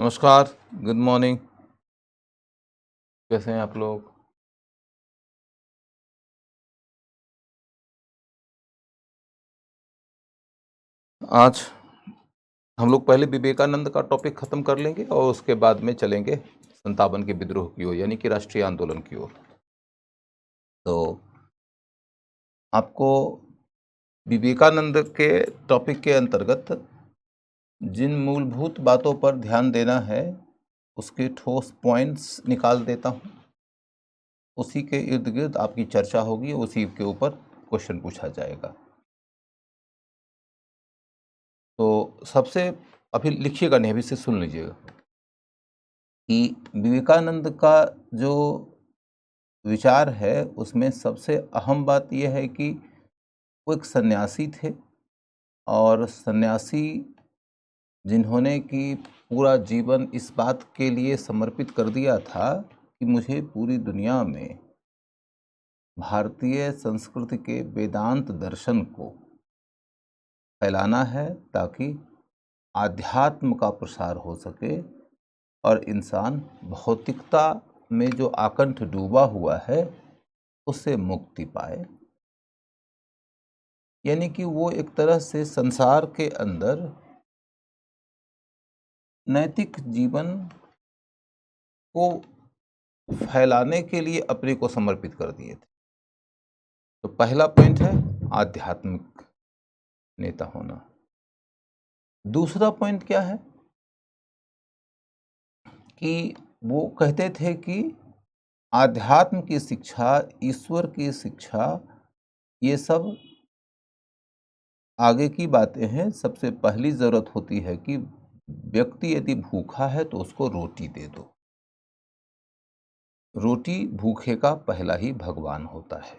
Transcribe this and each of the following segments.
नमस्कार, good morning. कैसे हैं आप लोग? आज हम लोग पहले विवेकानंद का टॉपिक ख़त्म कर लेंगे और उसके बाद में चलेंगे 57 के विद्रोह की ओर, यानी कि राष्ट्रीय आंदोलन की ओर। तो आपको विवेकानंद के टॉपिक के अंतर्गत जिन मूलभूत बातों पर ध्यान देना है, उसके ठोस पॉइंट्स निकाल देता हूँ। उसी के इर्द-गिर्द आपकी चर्चा होगी, उसी के ऊपर क्वेश्चन पूछा जाएगा। तो सबसे अभी लिखिएगा, नहीं अभी से सुन लीजिएगा कि विवेकानंद का जो विचार है उसमें सबसे अहम बात यह है कि वो एक सन्यासी थे और सन्यासी जिन्होंने कि पूरा जीवन इस बात के लिए समर्पित कर दिया था कि मुझे पूरी दुनिया में भारतीय संस्कृति के वेदांत दर्शन को फैलाना है ताकि आध्यात्म का प्रसार हो सके और इंसान भौतिकता में जो आकंठ डूबा हुआ है उससे मुक्ति पाए। यानी कि वो एक तरह से संसार के अंदर नैतिक जीवन को फैलाने के लिए अपने को समर्पित कर दिए थे। तो पहला पॉइंट है आध्यात्मिक नेता होना। दूसरा पॉइंट क्या है कि वो कहते थे कि आध्यात्म की शिक्षा, ईश्वर की शिक्षा, ये सब आगे की बातें हैं। सबसे पहली ज़रूरत होती है कि व्यक्ति यदि भूखा है तो उसको रोटी दे दो। रोटी भूखे का पहला ही भगवान होता है।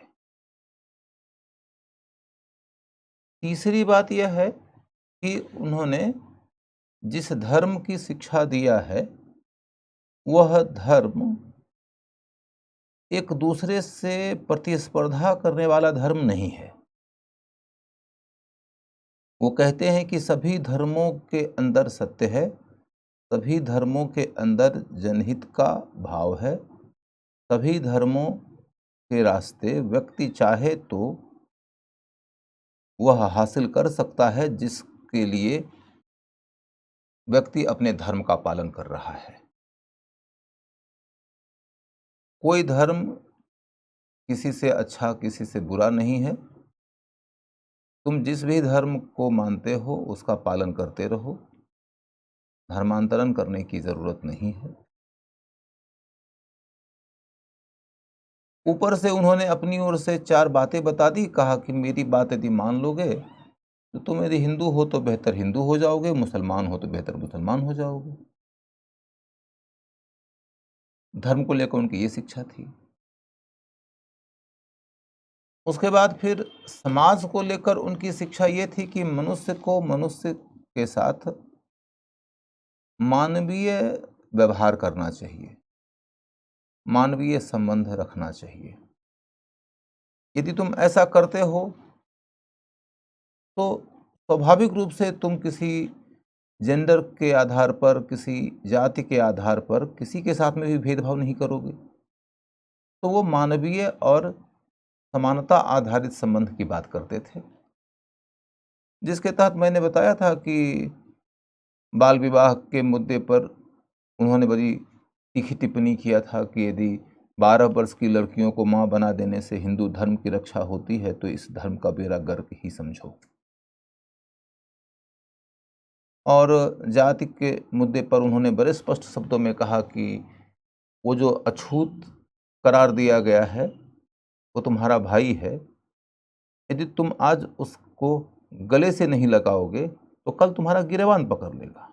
तीसरी बात यह है कि उन्होंने जिस धर्म की शिक्षा दिया है वह धर्म एक दूसरे से प्रतिस्पर्धा करने वाला धर्म नहीं है। वो कहते हैं कि सभी धर्मों के अंदर सत्य है, सभी धर्मों के अंदर जनहित का भाव है, सभी धर्मों के रास्ते व्यक्ति चाहे तो वह हासिल कर सकता है जिसके लिए व्यक्ति अपने धर्म का पालन कर रहा है। कोई धर्म किसी से अच्छा, किसी से बुरा नहीं है। तुम जिस भी धर्म को मानते हो उसका पालन करते रहो, धर्मांतरण करने की ज़रूरत नहीं है। ऊपर से उन्होंने अपनी ओर से 4 बातें बता दी। कहा कि मेरी बात यदि मान लोगे तो तुम यदि हिंदू हो तो बेहतर हिंदू हो जाओगे, मुसलमान हो तो बेहतर मुसलमान हो जाओगे। धर्म को लेकर उनकी ये शिक्षा थी। उसके बाद फिर समाज को लेकर उनकी शिक्षा ये थी कि मनुष्य को मनुष्य के साथ मानवीय व्यवहार करना चाहिए, मानवीय संबंध रखना चाहिए। यदि तुम ऐसा करते हो तो स्वाभाविक रूप से तुम किसी जेंडर के आधार पर, किसी जाति के आधार पर किसी के साथ में भी भेदभाव नहीं करोगे। तो वो मानवीय और समानता आधारित संबंध की बात करते थे, जिसके तहत मैंने बताया था कि बाल विवाह के मुद्दे पर उन्होंने बड़ी तीखी टिप्पणी किया था कि यदि 12 वर्ष की लड़कियों को मां बना देने से हिंदू धर्म की रक्षा होती है तो इस धर्म का बेड़ा गर्क ही समझो। और जाति के मुद्दे पर उन्होंने बड़े स्पष्ट शब्दों में कहा कि वो जो अछूत करार दिया गया है वो तुम्हारा भाई है। यदि तुम आज उसको गले से नहीं लगाओगे तो कल तुम्हारा गिरेबान पकड़ लेगा।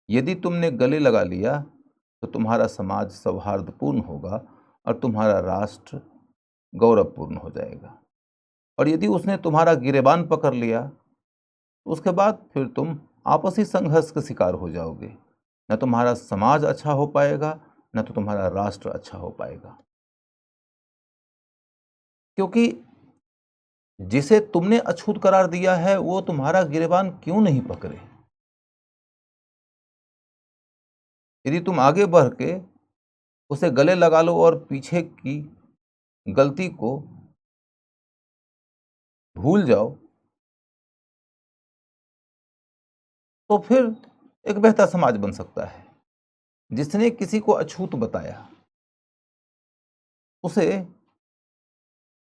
यदि तुमने गले लगा लिया तो तुम्हारा समाज सौहार्दपूर्ण होगा और तुम्हारा राष्ट्र गौरवपूर्ण हो जाएगा। और यदि उसने तुम्हारा गिरेबान पकड़ लिया तो उसके बाद फिर तुम आपसी संघर्ष के शिकार हो जाओगे। न तुम्हारा समाज अच्छा हो पाएगा, न तो तुम्हारा राष्ट्र अच्छा हो पाएगा। क्योंकि जिसे तुमने अछूत करार दिया है वो तुम्हारा गिरेबान क्यों नहीं पकड़े। यदि तुम आगे बढ़ के उसे गले लगा लो और पीछे की गलती को भूल जाओ, तो फिर एक बेहतर समाज बन सकता है। जिसने किसी को अछूत बताया उसे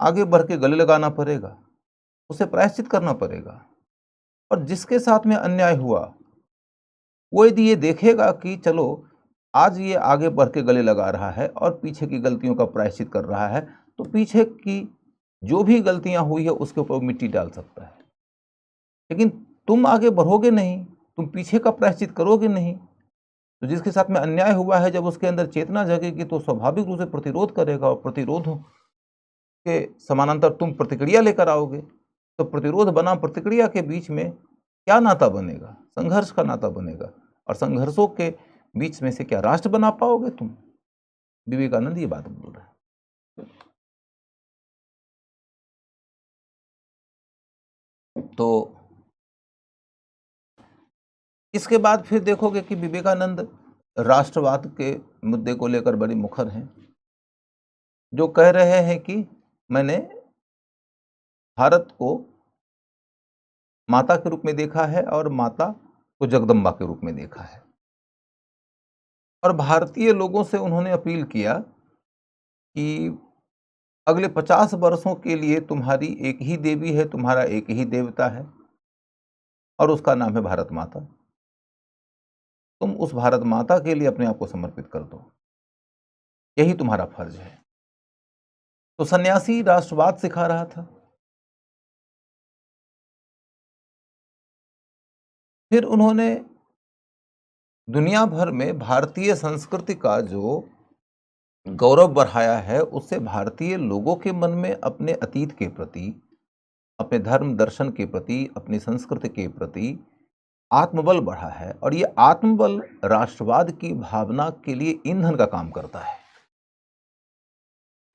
आगे बढ़ के गले लगाना पड़ेगा, उसे प्रायश्चित करना पड़ेगा। और जिसके साथ में अन्याय हुआ वो यदि ये देखेगा कि चलो आज ये आगे बढ़ के गले लगा रहा है और पीछे की गलतियों का प्रायश्चित कर रहा है, तो पीछे की जो भी गलतियां हुई है उसके ऊपर मिट्टी डाल सकता है। लेकिन तुम आगे बढ़ोगे नहीं, तुम पीछे का प्रायश्चित करोगे नहीं, तो जिसके साथ में अन्याय हुआ है जब उसके अंदर चेतना जगेगी तो स्वाभाविक रूप से प्रतिरोध करेगा, और प्रतिरोध के समानांतर तुम प्रतिक्रिया लेकर आओगे। तो प्रतिरोध बनाम प्रतिक्रिया के बीच में क्या नाता बनेगा? संघर्ष का नाता बनेगा। और संघर्षों के बीच में से क्या राष्ट्र बना पाओगे तुम? विवेकानंद ये बात बोल रहे हैं। तो इसके बाद फिर देखोगे कि विवेकानंद राष्ट्रवाद के मुद्दे को लेकर बड़ी मुखर हैं, जो कह रहे हैं कि मैंने भारत को माता के रूप में देखा है और माता को जगदम्बा के रूप में देखा है। और भारतीय लोगों से उन्होंने अपील किया कि अगले 50 वर्षों के लिए तुम्हारी एक ही देवी है, तुम्हारा एक ही देवता है, और उसका नाम है भारत माता। तुम उस भारत माता के लिए अपने आप को समर्पित कर दो, यही तुम्हारा फर्ज है। तो सन्यासी राष्ट्रवाद सिखा रहा था। फिर उन्होंने दुनिया भर में भारतीय संस्कृति का जो गौरव बढ़ाया है, उससे भारतीय लोगों के मन में अपने अतीत के प्रति, अपने धर्म दर्शन के प्रति, अपनी संस्कृति के प्रति आत्मबल बढ़ा है। और ये आत्मबल राष्ट्रवाद की भावना के लिए ईंधन का काम करता है।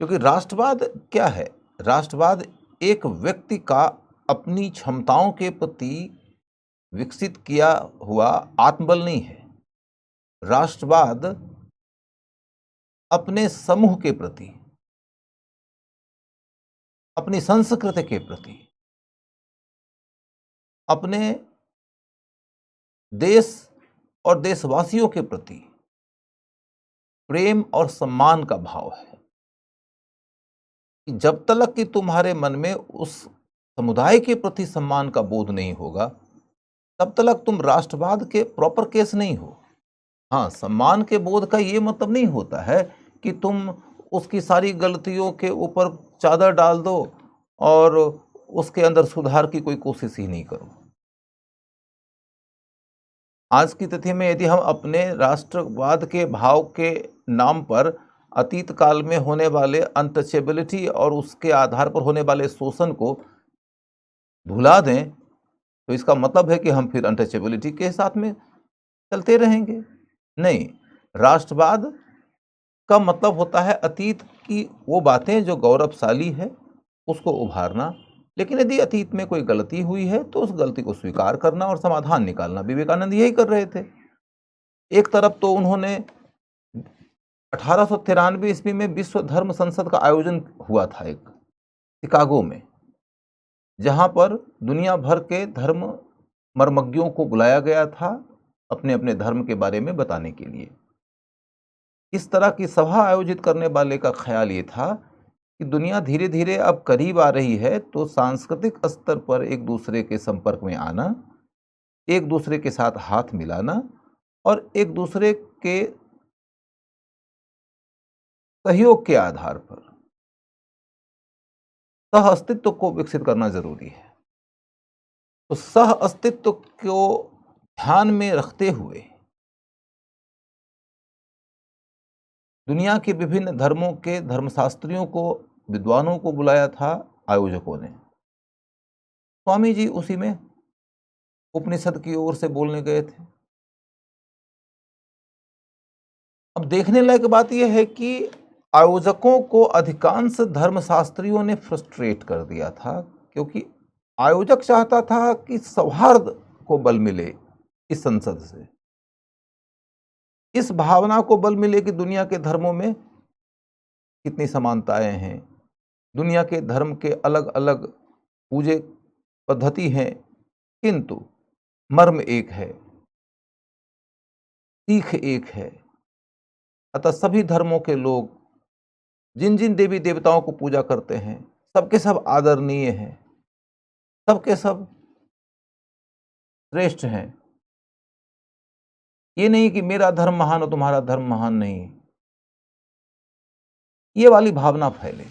क्योंकि राष्ट्रवाद क्या है? राष्ट्रवाद एक व्यक्ति का अपनी क्षमताओं के प्रति विकसित किया हुआ आत्मबल नहीं है। राष्ट्रवाद अपने समूह के प्रति, अपनी संस्कृति के प्रति, अपने देश और देशवासियों के प्रति प्रेम और सम्मान का भाव है। कि जब तक कि तुम्हारे मन में उस समुदाय के प्रति सम्मान का बोध नहीं होगा, तब तक तुम राष्ट्रवाद के प्रॉपर केस नहीं हो। हाँ, सम्मान के बोध का ये मतलब नहीं होता है कि तुम उसकी सारी गलतियों के ऊपर चादर डाल दो और उसके अंदर सुधार की कोई कोशिश ही नहीं करो। आज की तिथि में यदि हम अपने राष्ट्रवाद के भाव के नाम पर अतीत काल में होने वाले अनटचेबिलिटी और उसके आधार पर होने वाले शोषण को भुला दें, तो इसका मतलब है कि हम फिर अनटचेबिलिटी के साथ में चलते रहेंगे। नहीं, राष्ट्रवाद का मतलब होता है अतीत की वो बातें जो गौरवशाली है उसको उभारना। लेकिन यदि अतीत में कोई गलती हुई है तो उस गलती को स्वीकार करना और समाधान निकालना। विवेकानंद यही कर रहे थे। एक तरफ तो उन्होंने 1893 ईस्वी में विश्व धर्म संसद का आयोजन हुआ था एक शिकागो में, जहां पर दुनिया भर के धर्म मर्मज्ञों को बुलाया गया था अपने अपने धर्म के बारे में बताने के लिए। इस तरह की सभा आयोजित करने वाले का ख्याल ये था कि दुनिया धीरे धीरे अब करीब आ रही है, तो सांस्कृतिक स्तर पर एक दूसरे के संपर्क में आना, एक दूसरे के साथ हाथ मिलाना और एक दूसरे के सहयोग के आधार पर सह अस्तित्व को विकसित करना जरूरी है। तो सह अस्तित्व को ध्यान में रखते हुए दुनिया के विभिन्न धर्मों के धर्मशास्त्रियों को, विद्वानों को बुलाया था आयोजकों ने। स्वामी जी उसी में उपनिषद की ओर से बोलने गए थे। अब देखने लायक बात यह है कि आयोजकों को अधिकांश धर्मशास्त्रियों ने फ्रस्ट्रेट कर दिया था, क्योंकि आयोजक चाहता था कि सौहार्द को बल मिले इस संसद से। इस भावना को बल मिले कि दुनिया के धर्मों में कितनी समानताएं हैं, दुनिया के धर्म के अलग अलग पूजे पद्धति हैं, किंतु मर्म एक है, सीख एक है। अतः सभी धर्मों के लोग जिन जिन देवी देवताओं को पूजा करते हैं, सबके सब आदरणीय हैं, सबके सब श्रेष्ठ हैं। ये नहीं कि मेरा धर्म महान और तुम्हारा धर्म महान नहीं, ये वाली भावना फैले।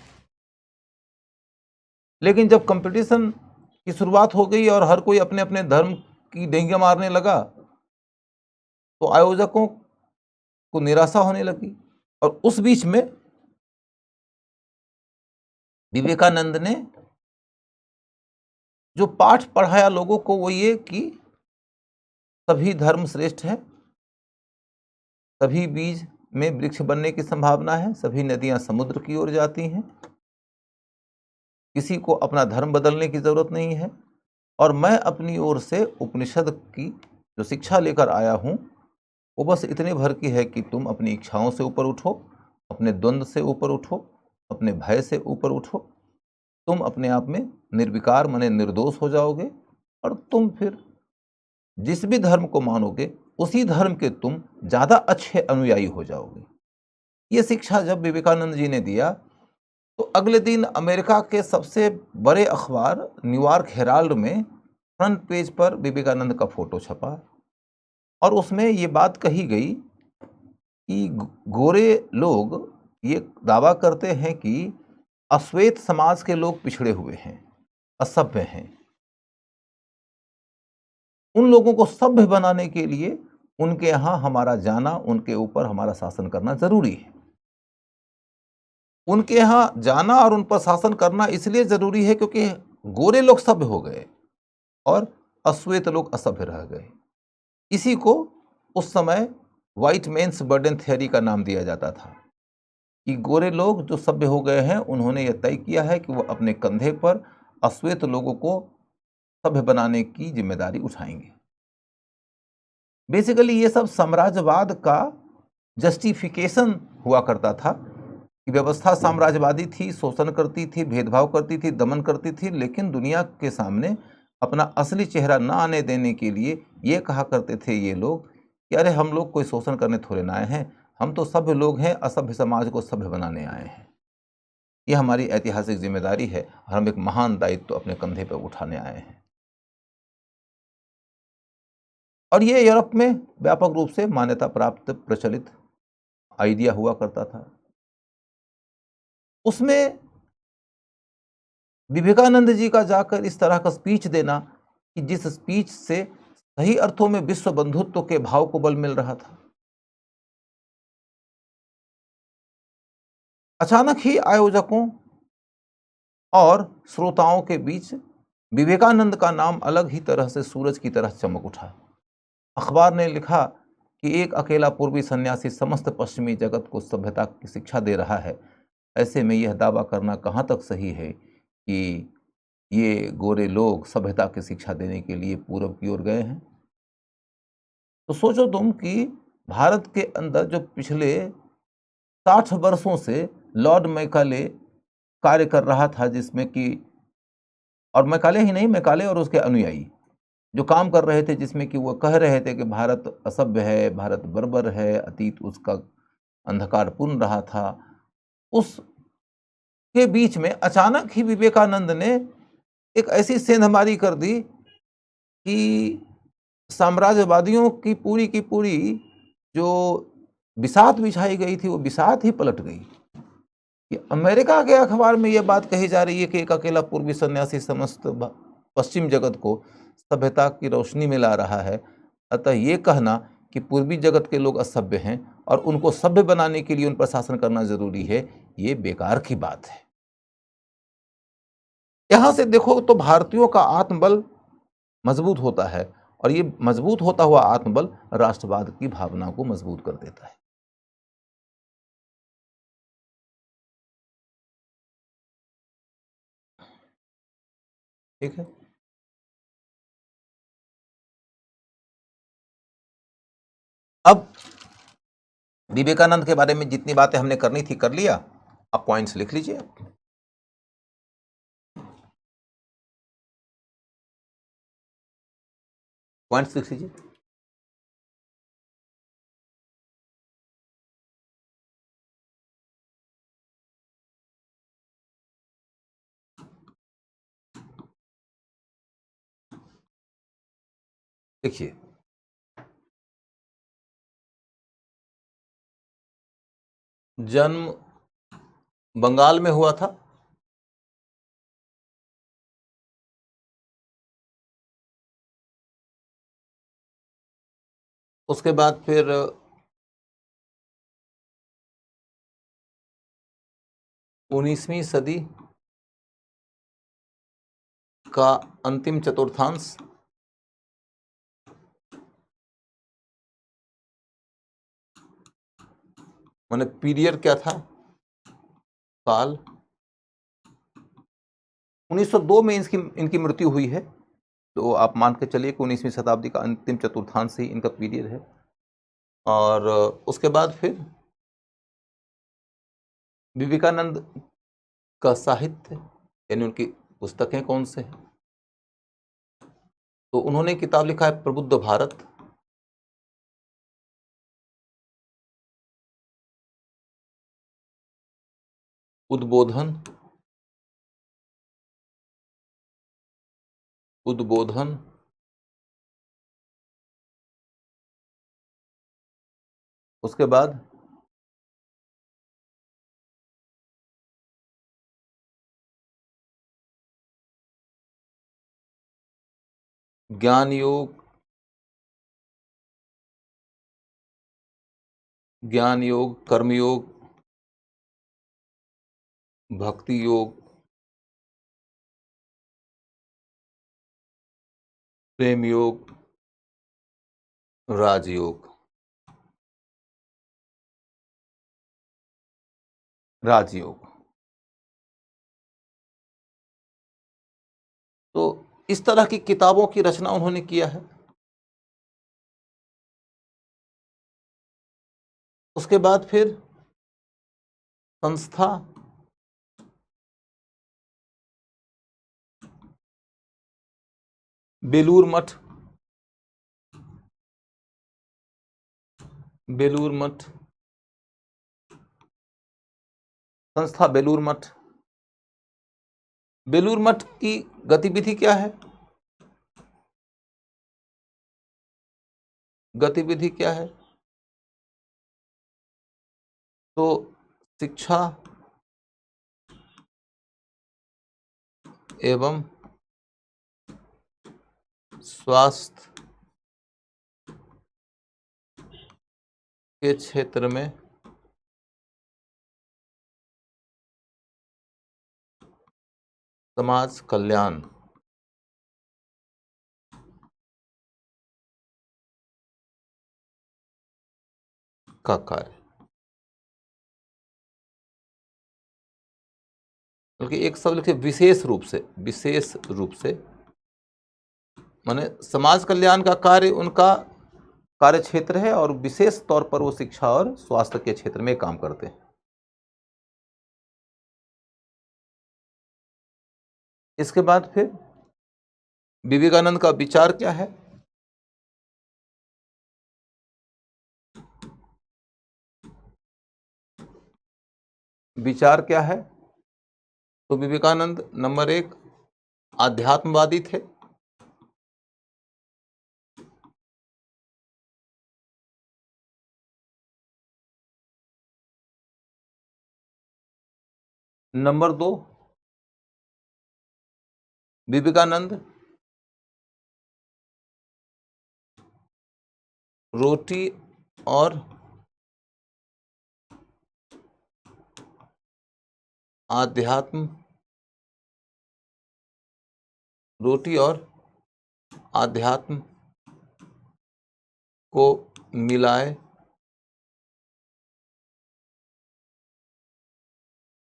लेकिन जब कंपटीशन की शुरुआत हो गई और हर कोई अपने अपने धर्म की डेंगे मारने लगा, तो आयोजकों को निराशा होने लगी। और उस बीच में विवेकानंद ने जो पाठ पढ़ाया लोगों को, वो ये कि सभी धर्म श्रेष्ठ है, सभी बीज में वृक्ष बनने की संभावना है, सभी नदियां समुद्र की ओर जाती हैं, किसी को अपना धर्म बदलने की जरूरत नहीं है। और मैं अपनी ओर से उपनिषद की जो शिक्षा लेकर आया हूं, वो बस इतने भर की है कि तुम अपनी इच्छाओं से ऊपर उठो, अपने द्वंद्व से ऊपर उठो, अपने भय से ऊपर उठो, तुम अपने आप में निर्विकार माने निर्दोष हो जाओगे, और तुम फिर जिस भी धर्म को मानोगे उसी धर्म के तुम ज्यादा अच्छे अनुयायी हो जाओगे। ये शिक्षा जब विवेकानंद जी ने दिया, तो अगले दिन अमेरिका के सबसे बड़े अखबार न्यूयॉर्क हेराल्ड में फ्रंट पेज पर विवेकानंद का फोटो छपा, और उसमें ये बात कही गई कि गोरे लोग ये दावा करते हैं कि अश्वेत समाज के लोग पिछड़े हुए हैं, असभ्य हैं। उन लोगों को सभ्य बनाने के लिए उनके यहां हमारा जाना, उनके ऊपर हमारा शासन करना जरूरी है। उनके यहां जाना और उन पर शासन करना इसलिए जरूरी है क्योंकि गोरे लोग सभ्य हो गए और अश्वेत लोग असभ्य रह गए। इसी को उस समय व्हाइट मेंस बर्डन थ्योरी का नाम दिया जाता था कि गोरे लोग जो सभ्य हो गए हैं, उन्होंने यह तय किया है कि वो अपने कंधे पर अश्वेत लोगों को सभ्य बनाने की जिम्मेदारी उठाएंगे। बेसिकली ये सब साम्राज्यवाद का जस्टिफिकेशन हुआ करता था कि व्यवस्था साम्राज्यवादी थी, शोषण करती थी, भेदभाव करती थी, दमन करती थी, लेकिन दुनिया के सामने अपना असली चेहरा न आने देने के लिए ये कहा करते थे ये लोग कि अरे हम लोग कोई शोषण करने थोड़े ना आए हैं, हम तो सभ्य लोग हैं, असभ्य समाज को सभ्य बनाने आए हैं। यह हमारी ऐतिहासिक जिम्मेदारी है और हम एक महान दायित्व अपने कंधे पर उठाने आए हैं। और ये यूरोप में व्यापक रूप से मान्यता प्राप्त प्रचलित आइडिया हुआ करता था। उसमें विवेकानंद जी का जाकर इस तरह का स्पीच देना कि जिस स्पीच से सही अर्थों में विश्व बंधुत्व के भाव को बल मिल रहा था, अचानक ही आयोजकों और श्रोताओं के बीच विवेकानंद का नाम अलग ही तरह से सूरज की तरह चमक उठा। अखबार ने लिखा कि एक अकेला पूर्वी सन्यासी समस्त पश्चिमी जगत को सभ्यता की शिक्षा दे रहा है। ऐसे में यह दावा करना कहाँ तक सही है कि ये गोरे लोग सभ्यता की शिक्षा देने के लिए पूरब की ओर गए हैं। तो सोचो तुम कि भारत के अंदर जो पिछले 60 वर्षों से लॉर्ड मैकाले कार्य कर रहा था, जिसमें कि और मैकाले ही नहीं, मैकाले और उसके अनुयायी जो काम कर रहे थे, जिसमें कि वो कह रहे थे कि भारत असभ्य है, भारत बर्बर है, अतीत उसका अंधकारपूर्ण रहा था, उसके बीच में अचानक ही विवेकानंद ने एक ऐसी सेंधमारी कर दी कि साम्राज्यवादियों की पूरी जो बिसात बिछाई गई थी, वो बिसात ही पलट गई। कि अमेरिका के अखबार में यह बात कही जा रही है कि एक अकेला पूर्वी सन्यासी समस्त पश्चिम जगत को सभ्यता की रोशनी में ला रहा है। अतः ये कहना कि पूर्वी जगत के लोग असभ्य हैं और उनको सभ्य बनाने के लिए उन पर शासन करना जरूरी है, ये बेकार की बात है। यहां से देखो तो भारतीयों का आत्मबल मजबूत होता है, और ये मजबूत होता हुआ आत्मबल राष्ट्रवाद की भावना को मजबूत कर देता है। ठीक है। अब विवेकानंद के बारे में जितनी बातें हमने करनी थी कर लिया। आप पॉइंट्स लिख लीजिए। पॉइंट्स लिख लीजिए। देखिए, जन्म बंगाल में हुआ था। उसके बाद फिर 19वीं सदी का अंतिम चतुर्थांश माने पीरियड क्या था, काल। 1902 में इनकी मृत्यु हुई है, तो आप मान के चलिए कि 19वीं शताब्दी का अंतिम चतुर्थांश ही इनका पीरियड है। और उसके बाद फिर विवेकानंद का साहित्य यानी उनकी पुस्तकें कौन से हैं, तो उन्होंने किताब लिखा है प्रबुद्ध भारत, उद्बोधन, उद्बोधन, उसके बाद ज्ञान योग, ज्ञान योग, कर्मयोग, भक्ति योग, प्रेम योग, राजयोग। राजयोग। तो इस तरह की किताबों की रचना उन्होंने किया है। उसके बाद फिर संस्था बेलूर मठ, बेलूर मठ, संस्था बेलूर मठ। बेलूर मठ की गतिविधि क्या है, गतिविधि क्या है, तो शिक्षा एवं स्वास्थ्य के क्षेत्र में समाज कल्याण का कार्य, बल्कि एक शब्द लिखे विशेष रूप से, विशेष रूप से माने समाज कल्याण का कार्य उनका कार्य क्षेत्र है और विशेष तौर पर वो शिक्षा और स्वास्थ्य के क्षेत्र में काम करते हैं। इसके बाद फिर विवेकानंद का विचार क्या है, विचार क्या है, तो विवेकानंद नंबर 1 आध्यात्मवादी थे, नंबर 2 विवेकानंद रोटी और आध्यात्म, रोटी और आध्यात्म को मिलाए,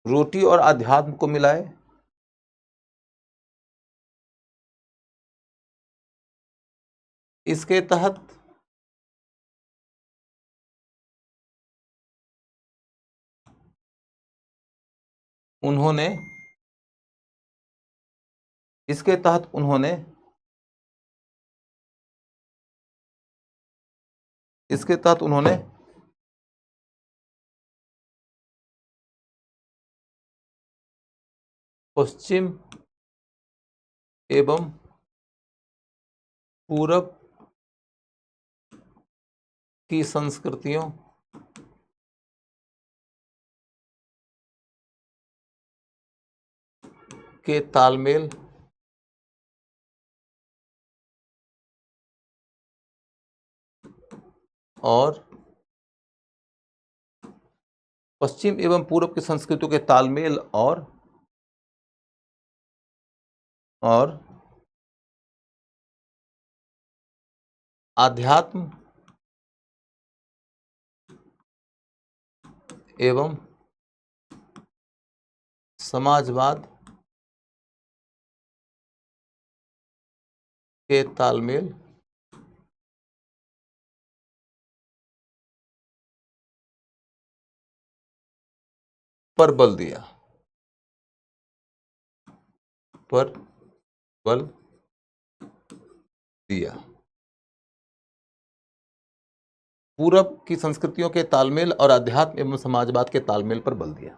रोटी और आध्यात्म को मिलाए, इसके तहत उन्होंने इसके तहत उन्होंने इसके तहत उन्होंने पश्चिम एवं पूरब की संस्कृतियों के तालमेल और पश्चिम एवं पूर्व की संस्कृतियों के तालमेल और आध्यात्म एवं समाजवाद के तालमेल पर बल दिया। पर बल दिया। पूरब की संस्कृतियों के तालमेल और अध्यात्म एवं समाजवाद के तालमेल पर बल दिया।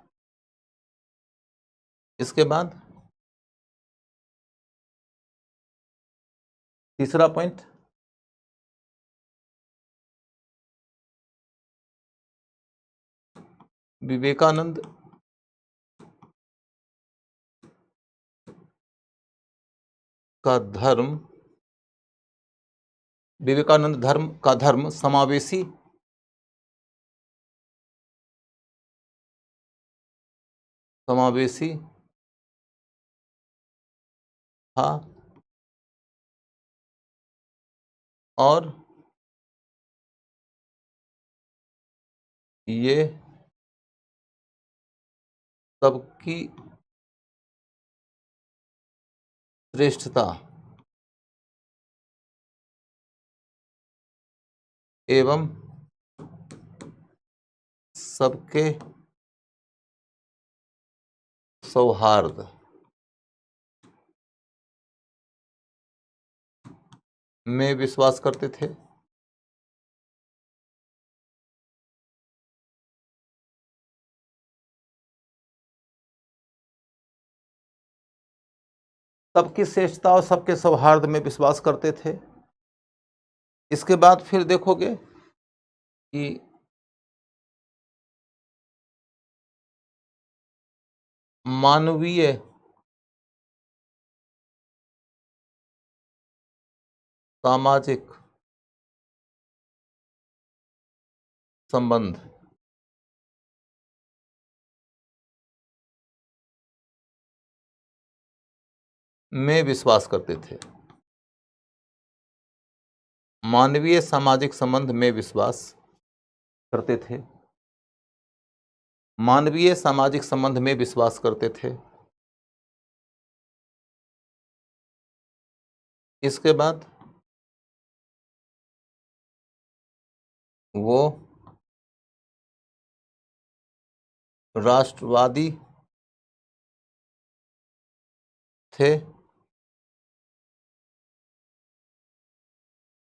इसके बाद तीसरा पॉइंट, विवेकानंद का धर्म समावेशी था और ये सबकी श्रेष्ठता एवं सबके सौहार्द में विश्वास करते थे। सबकी श्रेष्ठता और सबके सौहार्द में विश्वास करते थे। इसके बाद फिर देखोगे कि मानवीय सामाजिक संबंध में विश्वास करते थे। मानवीय सामाजिक संबंध में विश्वास करते थे। मानवीय सामाजिक संबंध में विश्वास करते थे। इसके बाद वो राष्ट्रवादी थे।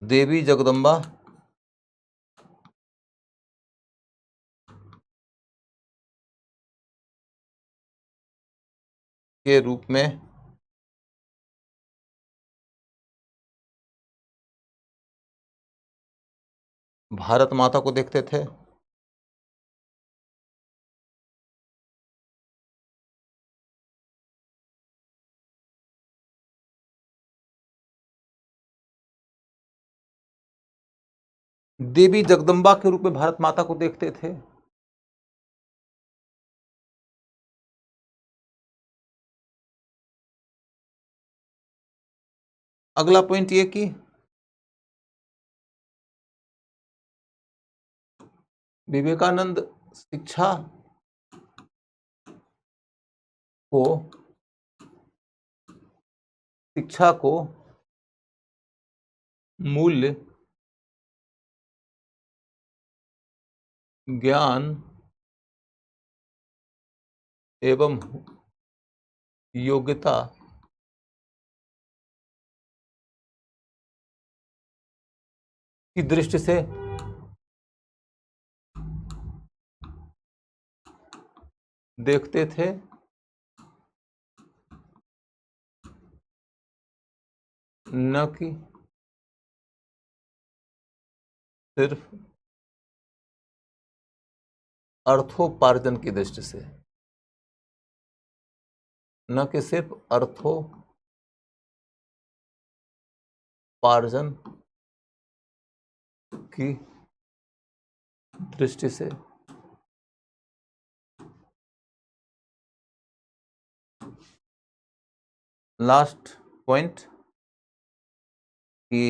देवी जगदम्बा के रूप में भारत माता को देखते थे। देवी जगदम्बा के रूप में भारत माता को देखते थे। अगला पॉइंट ये कि विवेकानंद शिक्षा को मूल्य, ज्ञान एवं योग्यता की दृष्टि से देखते थे, न कि सिर्फ अर्थोपार्जन की दृष्टि से, न कि सिर्फ अर्थोपार्जन की दृष्टि से। लास्ट पॉइंट कि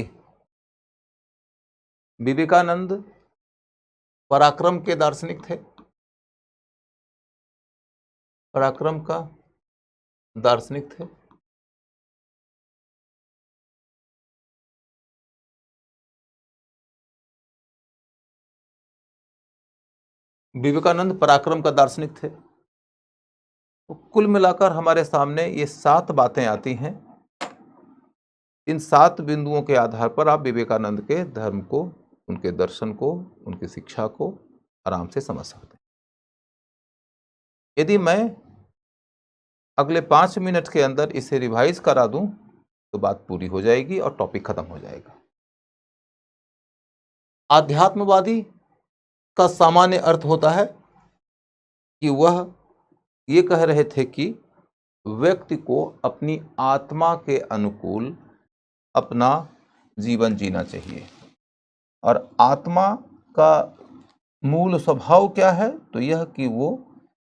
विवेकानंद पराक्रम के दार्शनिक थे, पराक्रम का दार्शनिक थे। विवेकानंद पराक्रम का दार्शनिक थे। तो कुल मिलाकर हमारे सामने ये 7 बातें आती हैं। इन 7 बिंदुओं के आधार पर आप विवेकानंद के धर्म को, उनके दर्शन को, उनकी शिक्षा को आराम से समझ सकते हैं। यदि मैं अगले 5 मिनट के अंदर इसे रिवाइज करा दूं तो बात पूरी हो जाएगी और टॉपिक खत्म हो जाएगा। आध्यात्मवादी का सामान्य अर्थ होता है कि वह ये कह रहे थे कि व्यक्ति को अपनी आत्मा के अनुकूल अपना जीवन जीना चाहिए। और आत्मा का मूल स्वभाव क्या है? तो यह कि वो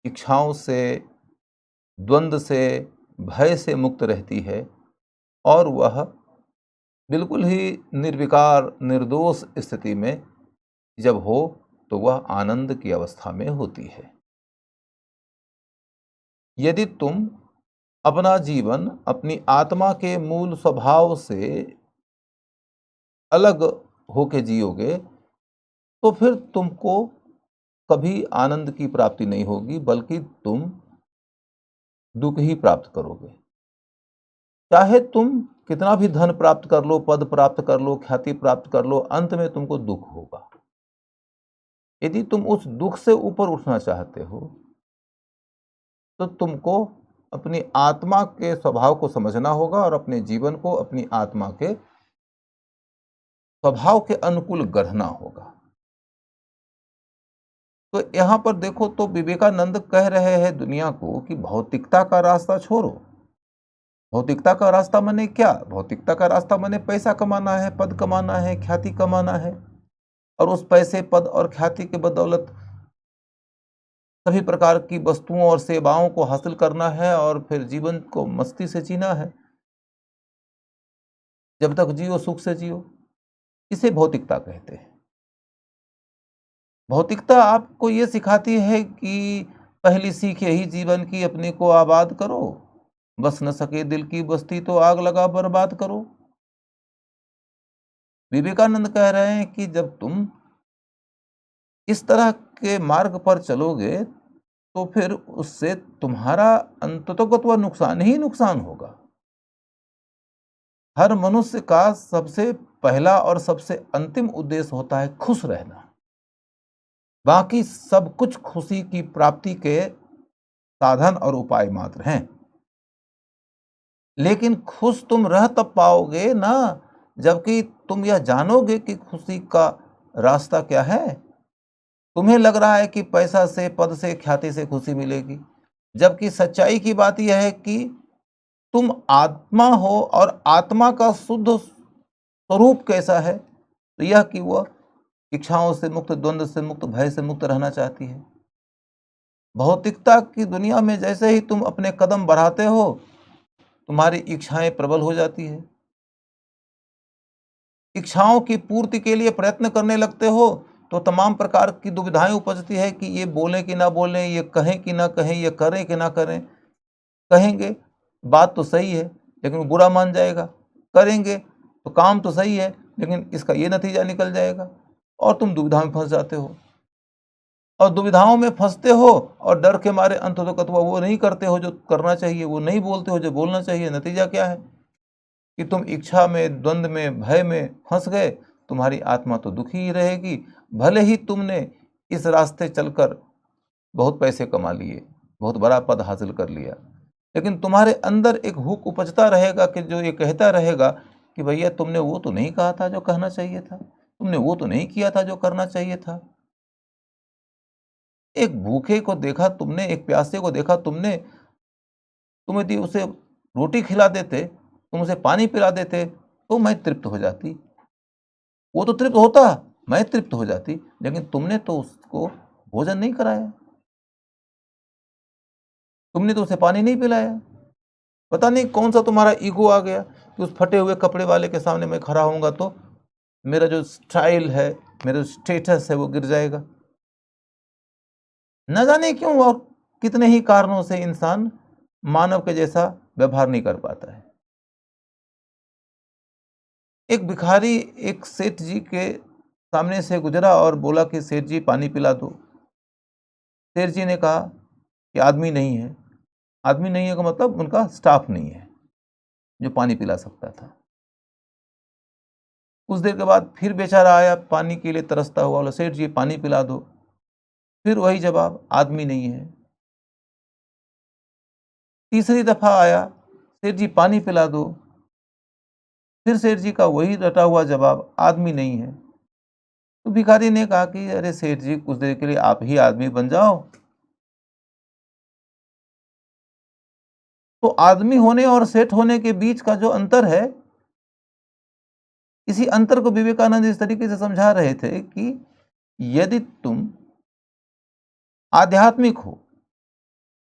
इच्छाओं से, द्वंद्व से, भय से मुक्त रहती है और वह बिल्कुल ही निर्विकार, निर्दोष स्थिति में जब हो तो वह आनंद की अवस्था में होती है। यदि तुम अपना जीवन अपनी आत्मा के मूल स्वभाव से अलग होके जियोगे तो फिर तुमको कभी आनंद की प्राप्ति नहीं होगी, बल्कि तुम दुख ही प्राप्त करोगे। चाहे तुम कितना भी धन प्राप्त कर लो, पद प्राप्त कर लो, ख्याति प्राप्त कर लो, अंत में तुमको दुख होगा। यदि तुम उस दुख से ऊपर उठना चाहते हो तो तुमको अपनी आत्मा के स्वभाव को समझना होगा और अपने जीवन को अपनी आत्मा के स्वभाव के अनुकूल गढ़ना होगा। तो यहां पर देखो तो विवेकानंद कह रहे हैं दुनिया को कि भौतिकता का रास्ता छोड़ो। भौतिकता का रास्ता माने क्या? भौतिकता का रास्ता माने पैसा कमाना है, पद कमाना है, ख्याति कमाना है और उस पैसे, पद और ख्याति के बदौलत सभी प्रकार की वस्तुओं और सेवाओं को हासिल करना है और फिर जीवन को मस्ती से जीना है। जब तक जियो सुख से जियो, इसे भौतिकता कहते हैं। भौतिकता आपको ये सिखाती है कि पहली सीख यही जीवन की, अपने को आबाद करो, बस न सके दिल की बस्ती तो आग लगा बर्बाद करो। विवेकानंद कह रहे हैं कि जब तुम इस तरह के मार्ग पर चलोगे तो फिर उससे तुम्हारा अंततोगत्वा नुकसान ही नुकसान होगा। हर मनुष्य का सबसे पहला और सबसे अंतिम उद्देश्य होता है खुश रहना। बाकी सब कुछ खुशी की प्राप्ति के साधन और उपाय मात्र हैं। लेकिन खुश तुम रह तब पाओगे ना जबकि तुम यह जानोगे कि खुशी का रास्ता क्या है। तुम्हें लग रहा है कि पैसा से, पद से, ख्याति से खुशी मिलेगी, जबकि सच्चाई की बात यह है कि तुम आत्मा हो और आत्मा का शुद्ध स्वरूप कैसा है? तो यह कि वह इच्छाओं से मुक्त, द्वंद्व से मुक्त, भय से मुक्त रहना चाहती है। भौतिकता की दुनिया में जैसे ही तुम अपने कदम बढ़ाते हो तुम्हारी इच्छाएं प्रबल हो जाती है। इच्छाओं की पूर्ति के लिए प्रयत्न करने लगते हो तो तमाम प्रकार की दुविधाएं उपजती है कि ये बोलें कि ना बोलें, ये कहें कि ना कहें, ये करें कि ना करें। कहेंगे बात तो सही है लेकिन वो बुरा मान जाएगा, करेंगे तो काम तो सही है लेकिन इसका ये नतीजा निकल जाएगा और तुम दुविधा में फंस जाते हो। और दुविधाओं में फंसते हो और डर के मारे अंततः वो नहीं करते हो जो करना चाहिए, वो नहीं बोलते हो जो बोलना चाहिए। नतीजा क्या है कि तुम इच्छा में, द्वंद्व में, भय में फंस गए। तुम्हारी आत्मा तो दुखी ही रहेगी। भले ही तुमने इस रास्ते चलकर बहुत पैसे कमा लिए, बहुत बड़ा पद हासिल कर लिया, लेकिन तुम्हारे अंदर एक हुक उपजता रहेगा कि जो ये कहता रहेगा कि भैया तुमने वो तो नहीं कहा था जो कहना चाहिए था, तुमने वो तो नहीं किया था जो करना चाहिए था। एक भूखे को देखा तुमने, एक प्यासे को देखा तुमने, तुम यदि उसे रोटी खिला देते, तुम उसे पानी पिला देते तो मैं तृप्त हो जाती। वो तो तृप्त होता, मैं तृप्त हो जाती, लेकिन तुमने तो उसको भोजन नहीं कराया, तुमने तो उसे पानी नहीं पिलाया। पता नहीं कौन सा तुम्हारा ईगो आ गया कि उस फटे हुए कपड़े वाले के सामने मैं खड़ा होऊंगा तो मेरा जो स्टाइल है, मेरा स्टेटस है वो गिर जाएगा। न जाने क्यों और कितने ही कारणों से इंसान मानव के जैसा व्यवहार नहीं कर पाता है। एक भिखारी एक सेठ जी के सामने से गुजरा और बोला कि सेठ जी पानी पिला दो। सेठ जी ने कहा कि आदमी नहीं है। आदमी नहीं है का मतलब उनका स्टाफ नहीं है जो पानी पिला सकता था। कुछ देर के बाद फिर बेचारा आया पानी के लिए तरसता हुआ, बोला सेठ जी पानी पिला दो। फिर वही जवाब, आदमी नहीं है। तीसरी दफा आया, सेठ जी पानी पिला दो। फिर सेठ जी का वही रटा हुआ जवाब, आदमी नहीं है। तो भिखारी ने कहा कि अरे सेठ जी कुछ देर के लिए आप ही आदमी बन जाओ। तो आदमी होने और सेठ होने के बीच का जो अंतर है, इसी अंतर को विवेकानंद इस तरीके से समझा रहे थे कि यदि तुम आध्यात्मिक हो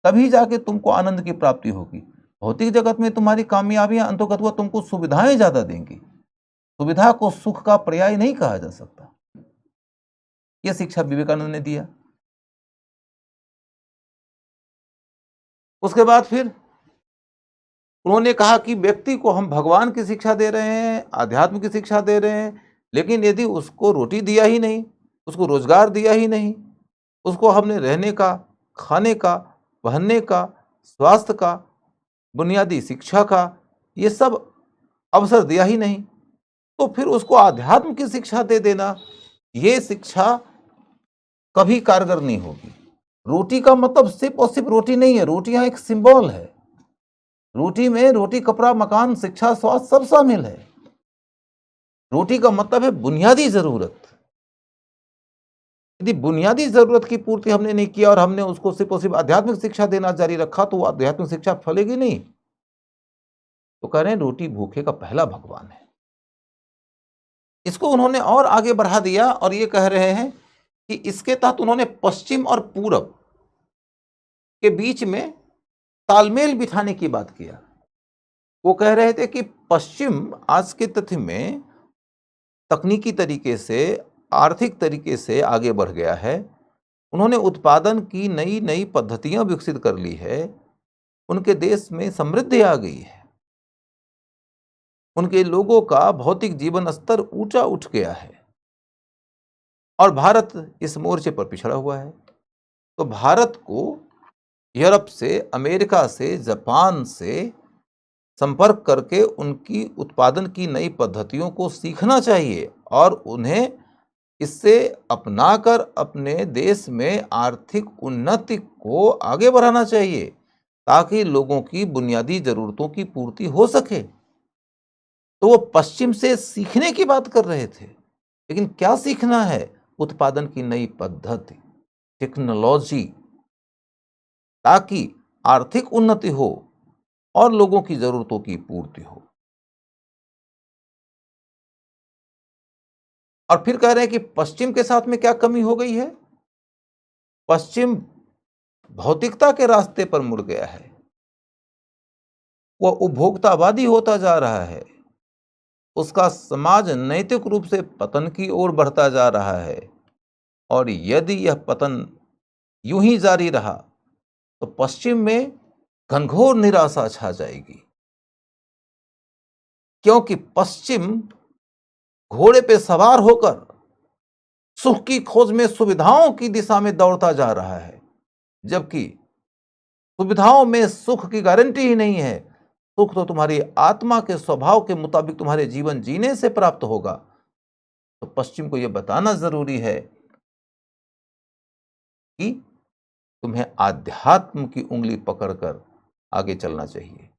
तभी जाके तुमको आनंद की प्राप्ति होगी। भौतिक जगत में तुम्हारी कामयाबियां अंततः तुमको सुविधाएं ज्यादा देंगी। सुविधा को सुख का पर्याय नहीं कहा जा सकता। यह शिक्षा विवेकानंद ने दिया। उसके बाद फिर उन्होंने कहा कि व्यक्ति को हम भगवान की शिक्षा दे रहे हैं, आध्यात्म की शिक्षा दे रहे हैं, लेकिन यदि उसको रोटी दिया ही नहीं, उसको रोजगार दिया ही नहीं, उसको हमने रहने का, खाने का, पहनने का, स्वास्थ्य का, बुनियादी शिक्षा का, ये सब अवसर दिया ही नहीं, तो फिर उसको आध्यात्म की शिक्षा दे देना, ये शिक्षा कभी कारगर नहीं होगी। रोटी का मतलब सिर्फ और सिर्फ रोटी नहीं है। रोटियां एक सिंबल है। रोटी में रोटी, कपड़ा, मकान, शिक्षा, स्वास्थ्य सब शामिल है। रोटी का मतलब है बुनियादी जरूरत। यदि बुनियादी जरूरत की पूर्ति हमने नहीं किया और हमने उसको सिर्फ और सिर्फ आध्यात्मिक शिक्षा देना जारी रखा तो वो आध्यात्मिक शिक्षा फलेगी नहीं। तो कह रहे हैं रोटी भूखे का पहला भगवान है। इसको उन्होंने और आगे बढ़ा दिया और ये कह रहे हैं कि इसके तहत उन्होंने पश्चिम और पूरब के बीच में तालमेल बिठाने की बात किया। वो कह रहे थे कि पश्चिम आज के तथ्य में तकनीकी तरीके से, आर्थिक तरीके से आगे बढ़ गया है। उन्होंने उत्पादन की नई नई पद्धतियां विकसित कर ली है। उनके देश में समृद्धि आ गई है। उनके लोगों का भौतिक जीवन स्तर ऊंचा उठ गया है और भारत इस मोर्चे पर पिछड़ा हुआ है। तो भारत को यूरोप से, अमेरिका से, जापान से संपर्क करके उनकी उत्पादन की नई पद्धतियों को सीखना चाहिए और उन्हें इससे अपनाकर अपने देश में आर्थिक उन्नति को आगे बढ़ाना चाहिए ताकि लोगों की बुनियादी जरूरतों की पूर्ति हो सके। तो वो पश्चिम से सीखने की बात कर रहे थे, लेकिन क्या सीखना है? उत्पादन की नई पद्धति, टेक्नोलॉजी, ताकि आर्थिक उन्नति हो और लोगों की जरूरतों की पूर्ति हो। और फिर कह रहे हैं कि पश्चिम के साथ में क्या कमी हो गई है? पश्चिम भौतिकता के रास्ते पर मुड़ गया है। वह उपभोक्तावादी होता जा रहा है। उसका समाज नैतिक रूप से पतन की ओर बढ़ता जा रहा है और यदि यह पतन यूं ही जारी रहा तो पश्चिम में घनघोर निराशा छा जाएगी, क्योंकि पश्चिम घोड़े पे सवार होकर सुख की खोज में सुविधाओं की दिशा में दौड़ता जा रहा है, जबकि सुविधाओं में सुख की गारंटी ही नहीं है। सुख तो तुम्हारी आत्मा के स्वभाव के मुताबिक तुम्हारे जीवन जीने से प्राप्त होगा। तो पश्चिम को यह बताना जरूरी है कि तुम्हें आध्यात्म की उंगली पकड़कर आगे चलना चाहिए।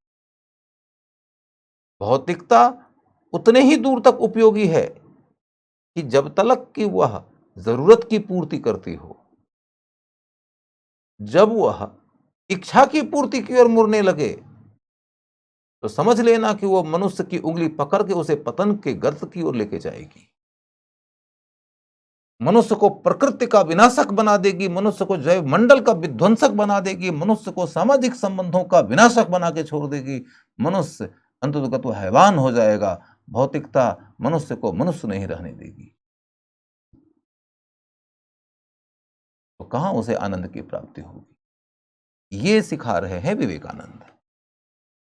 भौतिकता उतने ही दूर तक उपयोगी है कि जब तक कि वह जरूरत की पूर्ति करती हो। जब वह इच्छा की पूर्ति की ओर मुड़ने लगे तो समझ लेना कि वह मनुष्य की उंगली पकड़ के उसे पतन के गर्त की ओर लेके जाएगी। मनुष्य को प्रकृति का विनाशक बना देगी, मनुष्य को जैव मंडल का विध्वंसक बना देगी, मनुष्य को सामाजिक संबंधों का विनाशक बना के छोड़ देगी। मनुष्य अंततः तो हैवान हो जाएगा। भौतिकता मनुष्य को मनुष्य नहीं रहने देगी। तो कहां उसे आनंद की प्राप्ति होगी? ये सिखा रहे हैं विवेकानंद।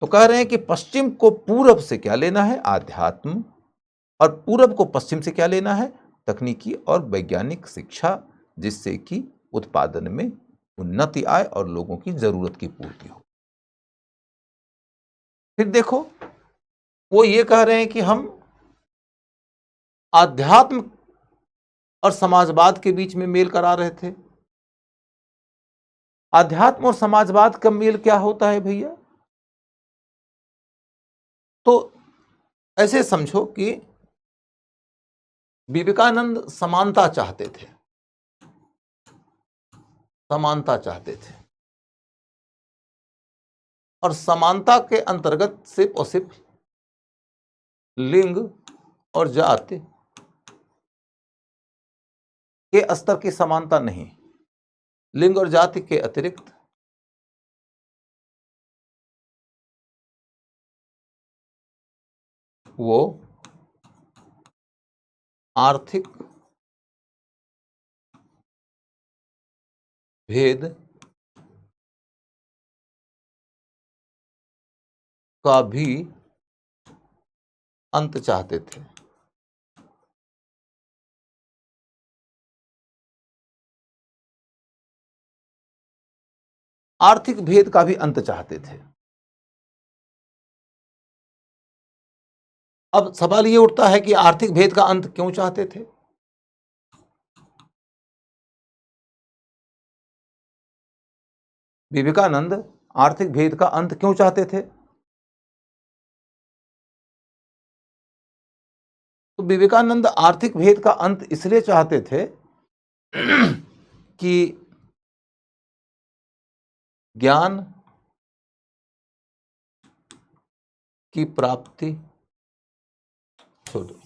तो कह रहे हैं कि पश्चिम को पूरब से क्या लेना है? आध्यात्म। और पूरब को पश्चिम से क्या लेना है? तकनीकी और वैज्ञानिक शिक्षा, जिससे कि उत्पादन में उन्नति आए और लोगों की जरूरत की पूर्ति हो। फिर देखो, वो ये कह रहे हैं कि हम आध्यात्म और समाजवाद के बीच में मेल करा रहे थे। आध्यात्म और समाजवाद का मेल क्या होता है भैया? तो ऐसे समझो कि विवेकानंद समानता चाहते थे, समानता चाहते थे, और समानता के अंतर्गत सिर्फ और सिर्फ लिंग और जाति के स्तर की समानता नहीं, लिंग और जाति के अतिरिक्त वो आर्थिक भेद का भी अंत चाहते थे। आर्थिक भेद का भी अंत चाहते थे। अब सवाल ये उठता है कि आर्थिक भेद का अंत क्यों चाहते थे? विवेकानंद आर्थिक भेद का अंत क्यों चाहते थे? तो विवेकानंद आर्थिक भेद का अंत इसलिए चाहते थे कि ज्ञान की प्राप्ति छोड़ो।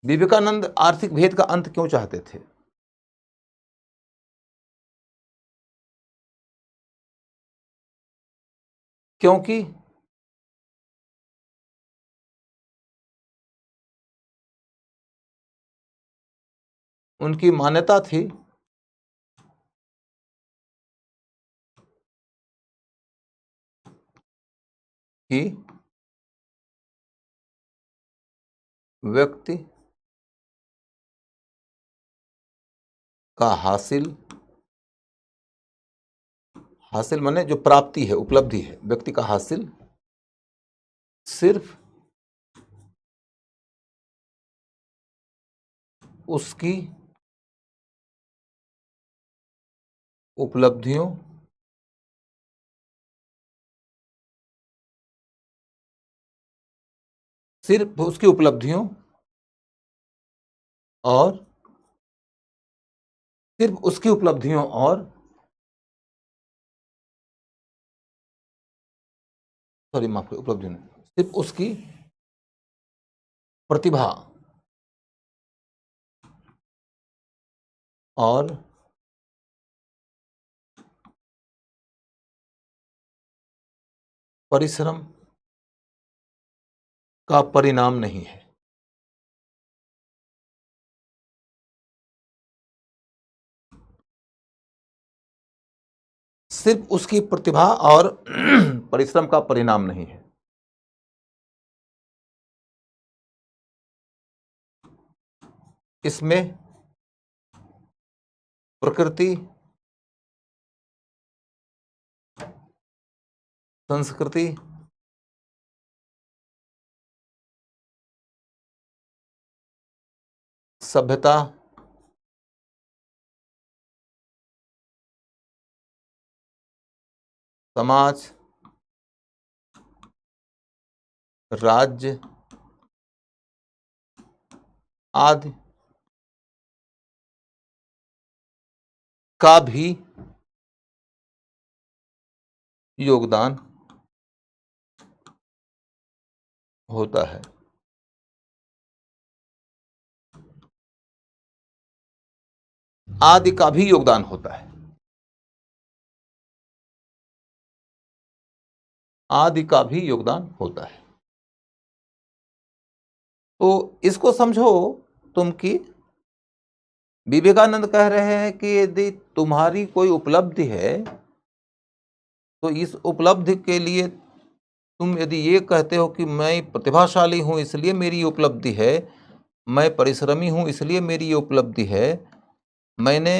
विवेकानंद आर्थिक भेद का अंत क्यों चाहते थे? क्योंकि उनकी मान्यता थी कि व्यक्ति का हासिल माने जो प्राप्ति है, उपलब्धि है, व्यक्ति का हासिल सिर्फ उसकी उपलब्धियों और सिर्फ उसकी उपलब्धियों और सॉरी माफ करिए, उपलब्धि नहीं, सिर्फ उसकी प्रतिभा और परिश्रम का परिणाम नहीं है। सिर्फ उसकी प्रतिभा और परिश्रम का परिणाम नहीं है। इसमें प्रकृति, संस्कृति, सभ्यता, समाज, राज्य आदि का भी योगदान होता है। आदि का भी योगदान होता है। आदि का भी योगदान होता है। तो इसको समझो तुम कि विवेकानंद कह रहे हैं कि यदि तुम्हारी कोई उपलब्धि है तो इस उपलब्धि के लिए तुम यदि ये कहते हो कि मैं प्रतिभाशाली हूं इसलिए मेरी ये उपलब्धि है, मैं परिश्रमी हूं इसलिए मेरी ये उपलब्धि है, मैंने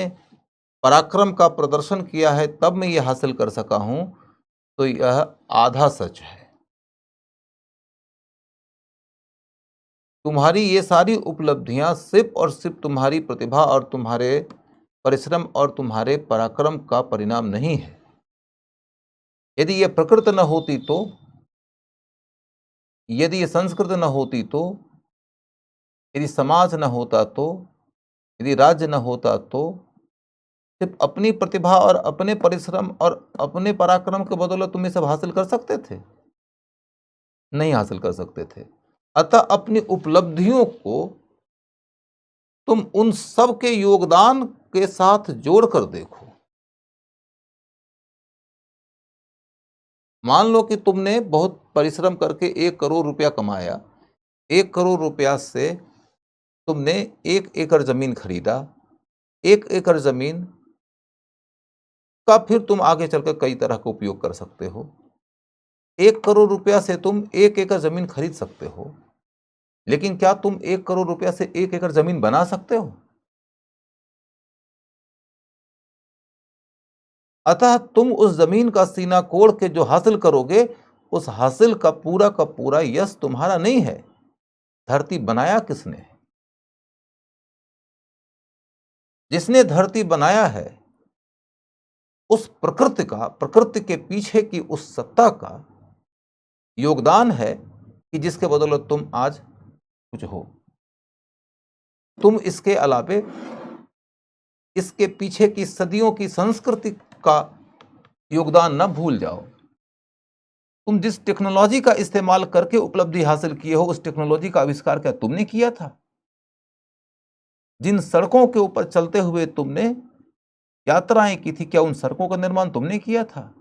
पराक्रम का प्रदर्शन किया है तब मैं ये हासिल कर सका हूं, तो यह आधा सच है। तुम्हारी ये सारी उपलब्धियां सिर्फ और सिर्फ तुम्हारी प्रतिभा और तुम्हारे परिश्रम और तुम्हारे पराक्रम का परिणाम नहीं है। यदि ये प्रकृति न होती तो, यदि ये संस्कृति न होती तो, यदि समाज न होता तो, यदि राज्य न होता तो, सिर्फ अपनी प्रतिभा और अपने परिश्रम और अपने पराक्रम के बदौलत तुम ये सब हासिल कर सकते थे? नहीं हासिल कर सकते थे। अतः अपनी उपलब्धियों को तुम उन सब के योगदान के साथ जोड़कर देखो। मान लो कि तुमने बहुत परिश्रम करके 1 करोड़ रुपया कमाया, 1 करोड़ रुपया से तुमने 1 एकड़ जमीन खरीदा। 1 एकड़ जमीन का फिर तुम आगे चलकर कई तरह का उपयोग कर सकते हो। 1 करोड़ रुपया से तुम 1 एकड़ जमीन खरीद सकते हो, लेकिन क्या तुम 1 करोड़ रुपया से 1 एकड़ जमीन बना सकते हो? अतः तुम उस जमीन का सीना कोड़ के जो हासिल करोगे, उस हासिल का पूरा यश तुम्हारा नहीं है। धरती बनाया किसने है? जिसने धरती बनाया है उस प्रकृति का, प्रकृति के पीछे की उस सत्ता का योगदान है कि जिसके बदौलत तुम आज कुछ हो। तुम इसके अलावे इसके पीछे की सदियों की संस्कृति का योगदान न भूल जाओ। तुम जिस टेक्नोलॉजी का इस्तेमाल करके उपलब्धि हासिल किए हो, उस टेक्नोलॉजी का आविष्कार क्या तुमने किया था? जिन सड़कों के ऊपर चलते हुए तुमने यात्राएं की थी, क्या उन सड़कों का निर्माण तुमने किया था?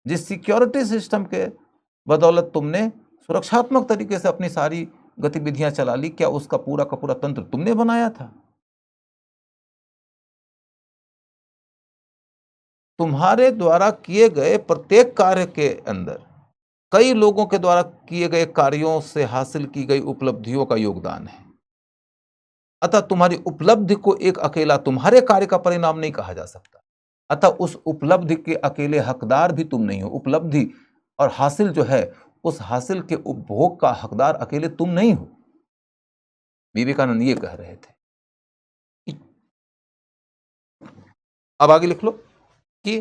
जिस सिक्योरिटी सिस्टम के बदौलत तुमने सुरक्षात्मक तरीके से अपनी सारी गतिविधियां चला ली, क्या उसका पूरा का पूरा तंत्र तुमने बनाया था? तुम्हारे द्वारा किए गए प्रत्येक कार्य के अंदर कई लोगों के द्वारा किए गए कार्यों से हासिल की गई उपलब्धियों का योगदान है। अतः तुम्हारी उपलब्धि को एक अकेला तुम्हारे कार्य का परिणाम नहीं कहा जा सकता। अतः उस उपलब्धि के अकेले हकदार भी तुम नहीं हो। उपलब्धि और हासिल जो है, उस हासिल के उपभोग का हकदार अकेले तुम नहीं हो। विवेकानंद ये कह रहे थे। अब आगे लिख लो कि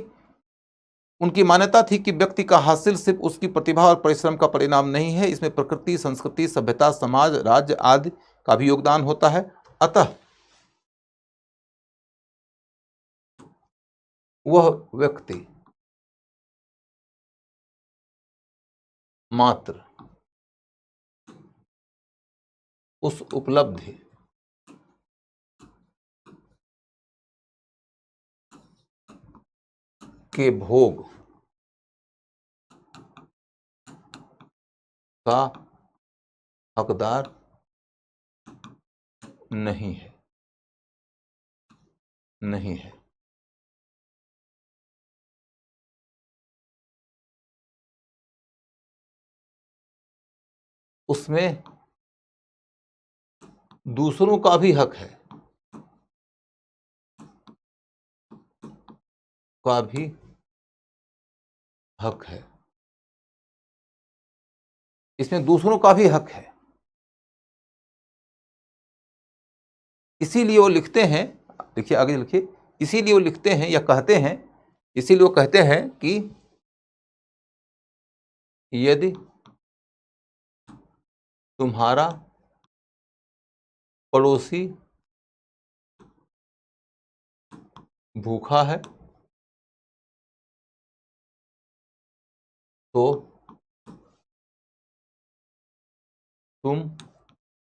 उनकी मान्यता थी कि व्यक्ति का हासिल सिर्फ उसकी प्रतिभा और परिश्रम का परिणाम नहीं है, इसमें प्रकृति, संस्कृति, सभ्यता, समाज, राज्य आदि का भी योगदान होता है। अतः वह व्यक्ति मात्र उस उपलब्धि के भोग का हकदार नहीं है, नहीं है। उसमें दूसरों का भी हक है। का भी हक है, इसमें दूसरों का भी हक है। इसीलिए वो लिखते हैं, देखिए आगे लिखिए, इसीलिए वो लिखते हैं या कहते हैं, इसीलिए वो कहते हैं कि यदि तुम्हारा पड़ोसी भूखा है तो तुम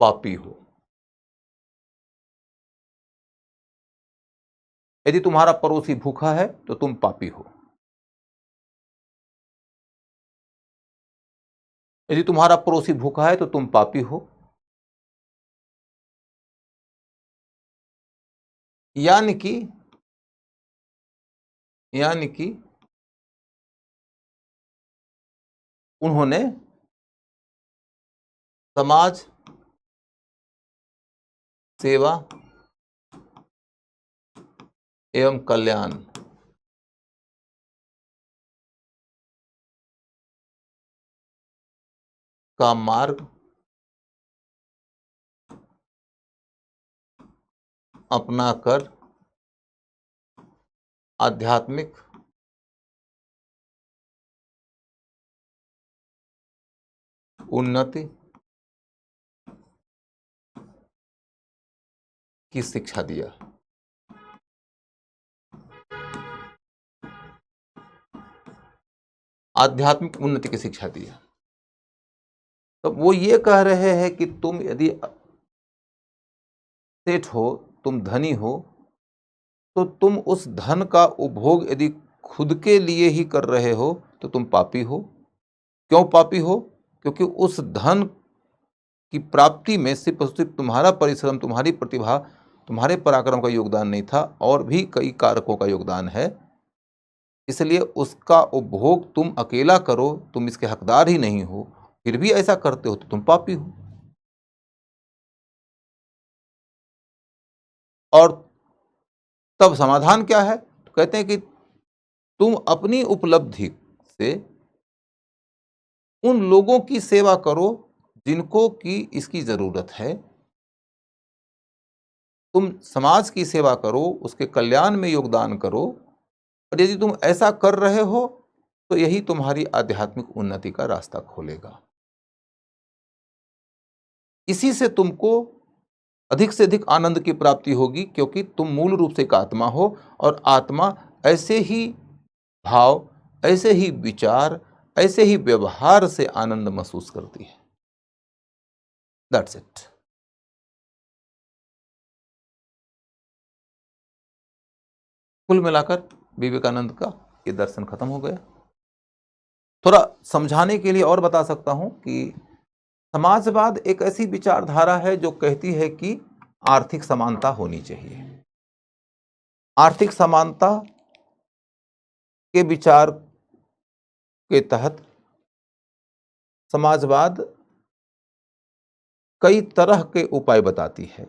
पापी हो। यदि तुम्हारा पड़ोसी भूखा है तो तुम पापी हो। यदि तुम्हारा पड़ोसी भूखा है तो तुम पापी हो। यानी कि उन्होंने समाज सेवा एवं कल्याण का मार्ग अपनाकर आध्यात्मिक उन्नति की शिक्षा दिया। आध्यात्मिक उन्नति की शिक्षा दिया। तो वो ये कह रहे हैं कि तुम यदि सेठ हो, तुम धनी हो, तो तुम उस धन का उपभोग यदि खुद के लिए ही कर रहे हो तो तुम पापी हो। क्यों पापी हो? क्योंकि उस धन की प्राप्ति में सिर्फ और सिर्फ तुम्हारा परिश्रम, तुम्हारी प्रतिभा, तुम्हारे पराक्रम का योगदान नहीं था, और भी कई कारकों का योगदान है। इसलिए उसका उपभोग तुम अकेला करो, तुम इसके हकदार ही नहीं हो, फिर भी ऐसा करते हो तो तुम पापी हो। और तब समाधान क्या है? तो कहते हैं कि तुम अपनी उपलब्धि से उन लोगों की सेवा करो जिनको की इसकी जरूरत है। तुम समाज की सेवा करो, उसके कल्याण में योगदान करो, और यदि तुम ऐसा कर रहे हो तो यही तुम्हारी आध्यात्मिक उन्नति का रास्ता खोलेगा। इसी से तुमको अधिक से अधिक आनंद की प्राप्ति होगी, क्योंकि तुम मूल रूप से एक आत्मा हो, और आत्मा ऐसे ही भाव, ऐसे ही विचार, ऐसे ही व्यवहार से आनंद महसूस करती है। That's it. कुल मिलाकर विवेकानंद का ये दर्शन खत्म हो गया। थोड़ा समझाने के लिए और बता सकता हूं कि समाजवाद एक ऐसी विचारधारा है जो कहती है कि आर्थिक समानता होनी चाहिए। आर्थिक समानता के विचार के तहत समाजवाद कई तरह के उपाय बताती है।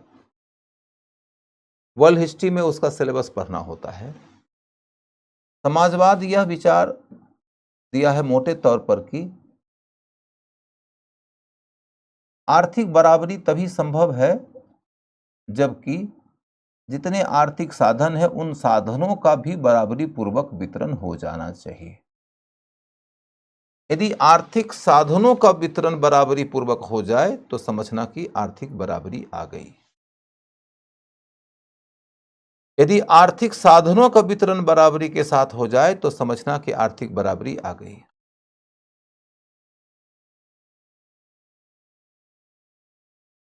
वर्ल्ड हिस्ट्री में उसका सिलेबस पढ़ना होता है। समाजवाद यह विचार दिया है मोटे तौर पर कि आर्थिक बराबरी तभी संभव है जबकि जितने आर्थिक साधन है उन साधनों का भी बराबरी पूर्वक वितरण हो जाना चाहिए। यदि आर्थिक साधनों का वितरण बराबरी पूर्वक हो जाए तो समझना कि आर्थिक बराबरी आ गई। यदि आर्थिक साधनों का वितरण बराबरी के साथ हो जाए तो समझना कि आर्थिक बराबरी आ गई।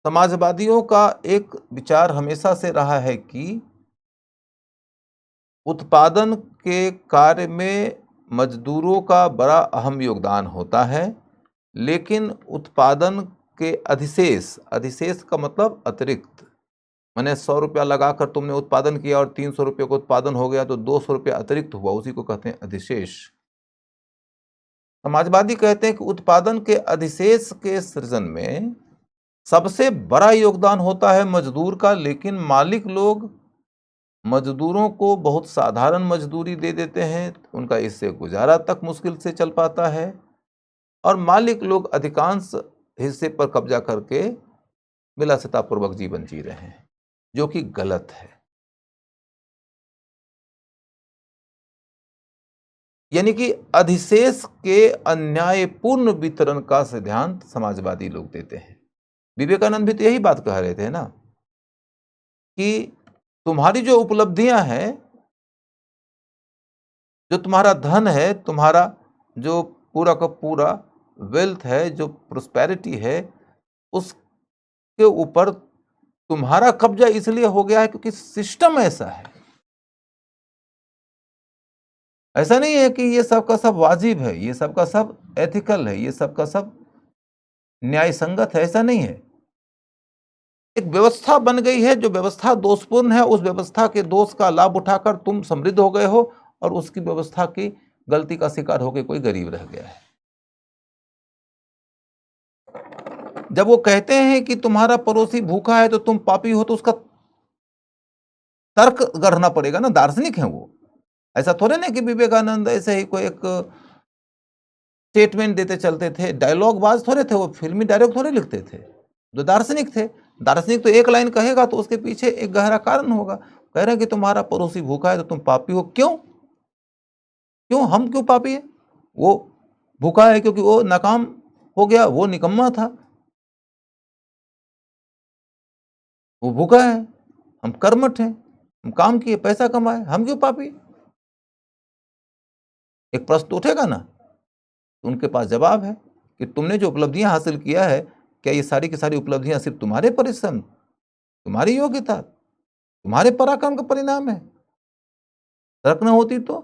समाजवादियों का एक विचार हमेशा से रहा है कि उत्पादन के कार्य में मजदूरों का बड़ा अहम योगदान होता है, लेकिन उत्पादन के अधिशेष, अधिशेष का मतलब अतिरिक्त, मैंने 100 रुपया लगाकर तुमने उत्पादन किया और 300 रुपये का उत्पादन हो गया तो 200 रुपया अतिरिक्त हुआ, उसी को कहते हैं अधिशेष। समाजवादी कहते हैं कि उत्पादन के अधिशेष के सृजन में सबसे बड़ा योगदान होता है मजदूर का, लेकिन मालिक लोग मजदूरों को बहुत साधारण मजदूरी दे देते हैं, उनका इससे गुजारा तक मुश्किल से चल पाता है, और मालिक लोग अधिकांश हिस्से पर कब्जा करके विलासितापूर्वक जीवन जी रहे हैं, जो कि गलत है। यानी कि अधिशेष के अन्यायपूर्ण वितरण का सिद्धांत समाजवादी लोग देते हैं। विवेकानंद भी तो यही बात कह रहे थे ना, कि तुम्हारी जो उपलब्धियां हैं, जो तुम्हारा धन है, तुम्हारा जो पूरा का पूरा वेल्थ है, जो प्रोस्पेरिटी है, उसके ऊपर तुम्हारा कब्जा इसलिए हो गया है क्योंकि सिस्टम ऐसा है। ऐसा नहीं है कि ये सब का सब वाजिब है, ये सब का सब एथिकल है, ये सब का सब न्याय संगत है, ऐसा नहीं है। एक व्यवस्था बन गई है, जो व्यवस्था दोषपूर्ण है, उस व्यवस्था के दोष का लाभ उठाकर तुम समृद्ध हो गए हो, और उसकी व्यवस्था की गलती का शिकार होकर कोई गरीब रह गया है। जब वो कहते हैं कि तुम्हारा पड़ोसी भूखा है तो तुम पापी हो, तो उसका तर्क गढ़ना पड़ेगा ना, दार्शनिक है वो। ऐसा थोड़े ना कि विवेकानंद ऐसे ही कोई एक स्टेटमेंट देते चलते थे, डायलॉग बाज थोड़े थे वो, फिल्मी डायलॉग थोड़े लिखते थे, जो दार्शनिक थे। दार्शनिक तो एक लाइन कहेगा तो उसके पीछे एक गहरा कारण होगा। कह रहे हैं कि तुम्हारा पड़ोसी भूखा है तो तुम पापी हो। क्यों क्यों हम क्यों पापी है? वो भूखा है क्योंकि वो नाकाम हो गया, वो निकम्मा था, वो भूखा है, हम कर्मठ हैं, हम काम किए, पैसा कमाए, हम क्यों पापी? एक प्रश्न तो उठेगा ना। तो उनके पास जवाब है कि तुमने जो उपलब्धियां हासिल किया है, क्या ये सारी की सारी उपलब्धियां सिर्फ तुम्हारे परिश्रम, तुम्हारी योग्यता, तुम्हारे पराक्रम का परिणाम है? सड़क ना होती तो,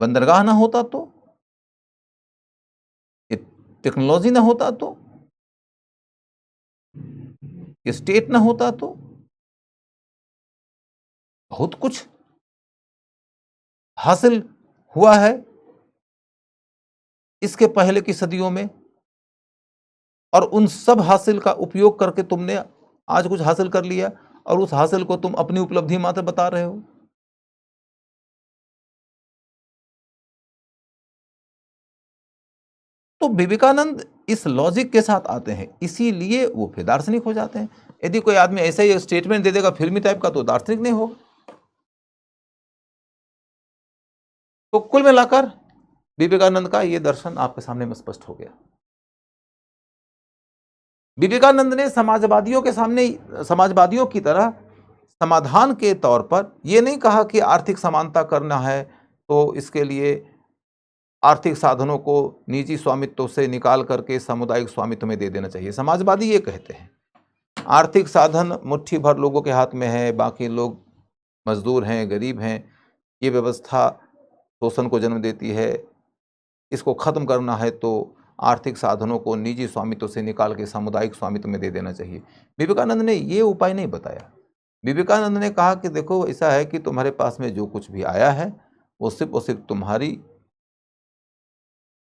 बंदरगाह ना होता तो, ये टेक्नोलॉजी ना होता तो, ये स्टेट ना होता तो, बहुत कुछ हासिल हुआ है इसके पहले की सदियों में, और उन सब हासिल का उपयोग करके तुमने आज कुछ हासिल कर लिया, और उस हासिल को तुम अपनी उपलब्धि मात्र बता रहे हो। तो विवेकानंद इस लॉजिक के साथ आते हैं, इसीलिए वो फिर दार्शनिक हो जाते हैं। यदि कोई आदमी ऐसा ही स्टेटमेंट दे देगा फिल्मी टाइप का, तो दार्शनिक नहीं होगा। तो कुल मिलाकर विवेकानंद का ये दर्शन आपके सामने में स्पष्ट हो गया। विवेकानंद ने समाजवादियों के सामने, समाजवादियों की तरह समाधान के तौर पर यह नहीं कहा कि आर्थिक समानता करना है तो इसके लिए आर्थिक साधनों को निजी स्वामित्व से निकाल करके सामुदायिक स्वामित्व में दे देना चाहिए। समाजवादी ये कहते हैं आर्थिक साधन मुट्ठी भर लोगों के हाथ में है, बाकी लोग मजदूर हैं, गरीब हैं, ये व्यवस्था शोषण को जन्म देती है, इसको खत्म करना है तो आर्थिक साधनों को निजी स्वामित्व से निकाल के सामुदायिक स्वामित्व में दे देना चाहिए। विवेकानंद ने ये उपाय नहीं बताया। विवेकानंद ने कहा कि देखो ऐसा है कि तुम्हारे पास में जो कुछ भी आया है वो सिर्फ तुम्हारी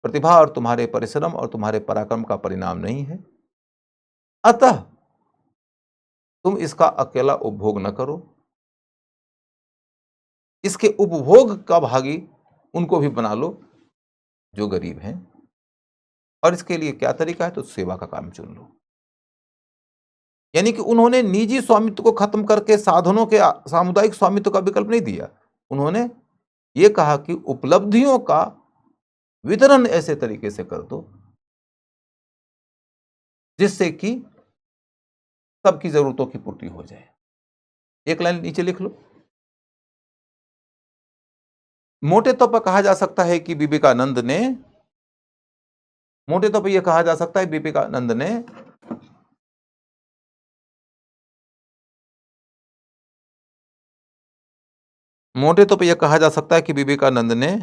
प्रतिभा और तुम्हारे परिश्रम और तुम्हारे पराक्रम का परिणाम नहीं है, अतः तुम इसका अकेला उपभोग न करो, इसके उपभोग का भागी उनको भी बना लो जो गरीब हैं, और इसके लिए क्या तरीका है तो सेवा का काम चुन लो। यानी कि उन्होंने निजी स्वामित्व को खत्म करके साधनों के सामुदायिक स्वामित्व का विकल्प नहीं दिया। उन्होंने ये कहा कि उपलब्धियों का वितरण ऐसे तरीके से कर दो जिससे कि सबकी जरूरतों की पूर्ति हो जाए। एक लाइन नीचे लिख लो। मोटे तौर पर कहा जा सकता है कि विवेकानंद ने, मोटे तौर पर यह कहा जा सकता है विवेकानंद ने मोटे तौर पर यह कहा जा सकता है कि विवेकानंद ने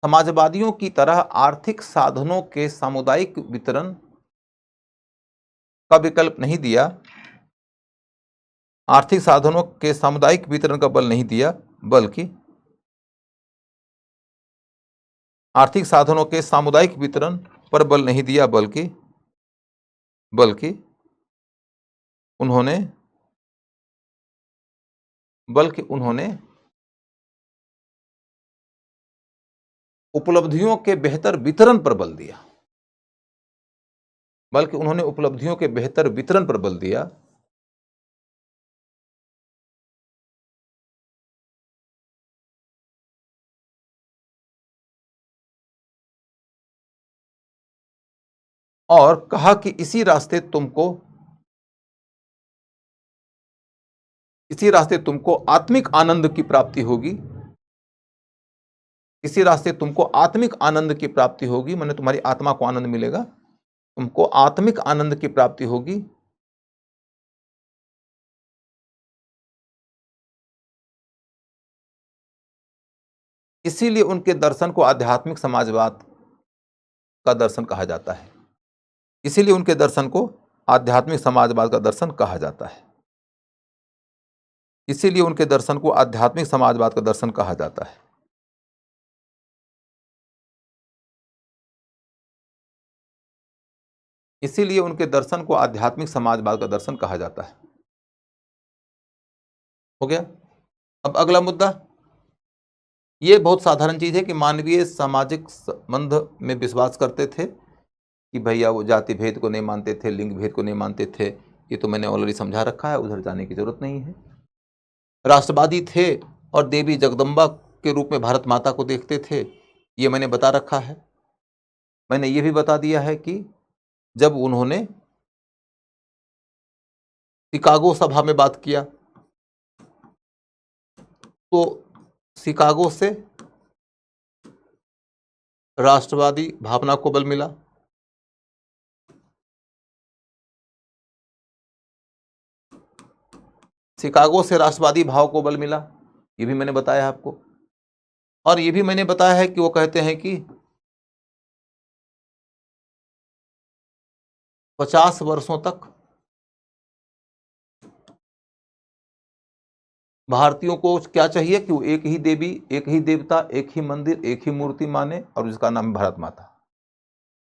समाजवादियों की तरह आर्थिक साधनों के सामुदायिक वितरण का विकल्प नहीं दिया, आर्थिक साधनों के सामुदायिक वितरण का बल नहीं दिया, बल्कि आर्थिक साधनों के सामुदायिक वितरण पर बल नहीं दिया, बल्कि बल्कि उन्होंने उपलब्धियों के बेहतर वितरण पर बल दिया। और कहा कि इसी रास्ते तुमको आत्मिक आनंद की प्राप्ति होगी। माने तुम्हारी आत्मा को आनंद मिलेगा, तुमको आत्मिक आनंद की प्राप्ति होगी। इसीलिए उनके दर्शन को आध्यात्मिक समाजवाद का दर्शन कहा जाता है। इसीलिए उनके दर्शन को आध्यात्मिक समाजवाद का दर्शन कहा जाता है। इसीलिए उनके दर्शन को आध्यात्मिक समाजवाद का दर्शन कहा जाता है। इसीलिए उनके दर्शन को आध्यात्मिक समाजवाद का दर्शन कहा जाता है। हो गया। अब अगला मुद्दा, ये बहुत साधारण चीज है कि मानवीय सामाजिक संबंध में विश्वास करते थे कि भैया वो जाति भेद को नहीं मानते थे, लिंग भेद को नहीं मानते थे। ये तो मैंने ऑलरेडी समझा रखा है, उधर जाने की जरूरत नहीं है। राष्ट्रवादी थे और देवी जगदम्बा के रूप में भारत माता को देखते थे, ये मैंने बता रखा है। मैंने ये भी बता दिया है कि जब उन्होंने शिकागो सभा में बात किया तो शिकागो से राष्ट्रवादी भावना को बल मिला। शिकागो से राष्ट्रवादी भाव को बल मिला, ये भी मैंने बताया आपको। और ये भी मैंने बताया है कि वो कहते हैं कि 50 वर्षों तक भारतीयों को क्या चाहिए कि वो एक ही देवी, एक ही देवता, एक ही मंदिर, एक ही मूर्ति माने, और जिसका नाम है भारत माता।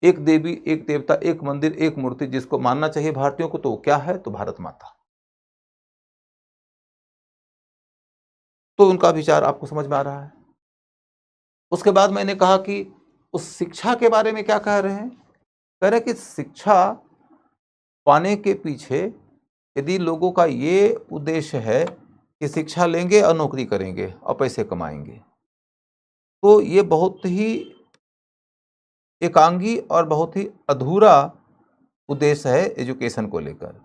एक देवी, एक देवता, एक मंदिर, एक मूर्ति जिसको मानना चाहिए भारतीयों को, तो वो क्या है? तो भारत माता। तो उनका विचार आपको समझ में आ रहा है। उसके बाद मैंने कहा कि उस शिक्षा के बारे में क्या कह रहे हैं। कह रहे कि शिक्षा पाने के पीछे यदि लोगों का ये उद्देश्य है कि शिक्षा लेंगे और नौकरी करेंगे और पैसे कमाएंगे, तो ये बहुत ही एकांगी और बहुत ही अधूरा उद्देश्य है एजुकेशन को लेकर।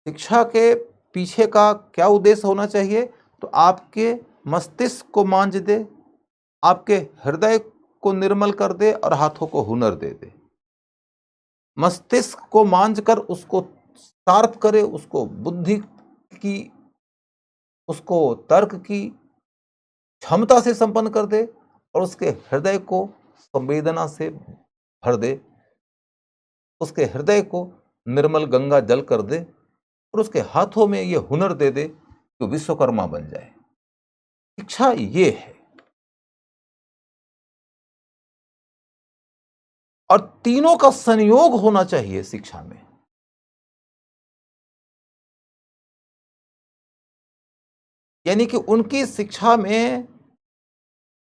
शिक्षा के पीछे का क्या उद्देश्य होना चाहिए? तो आपके मस्तिष्क को मांझ दे, आपके हृदय को निर्मल कर दे और हाथों को हुनर दे दे। मस्तिष्क को मांझ कर उसको शार्प करे, उसको बुद्धि की, उसको तर्क की क्षमता से संपन्न कर दे, और उसके हृदय को संवेदना से भर दे, उसके हृदय को निर्मल गंगा जल कर दे, और उसके हाथों में ये हुनर दे दे कि विश्वकर्मा बन जाए। शिक्षा ये है। और तीनों का संयोग होना चाहिए शिक्षा में। यानी कि उनकी शिक्षा में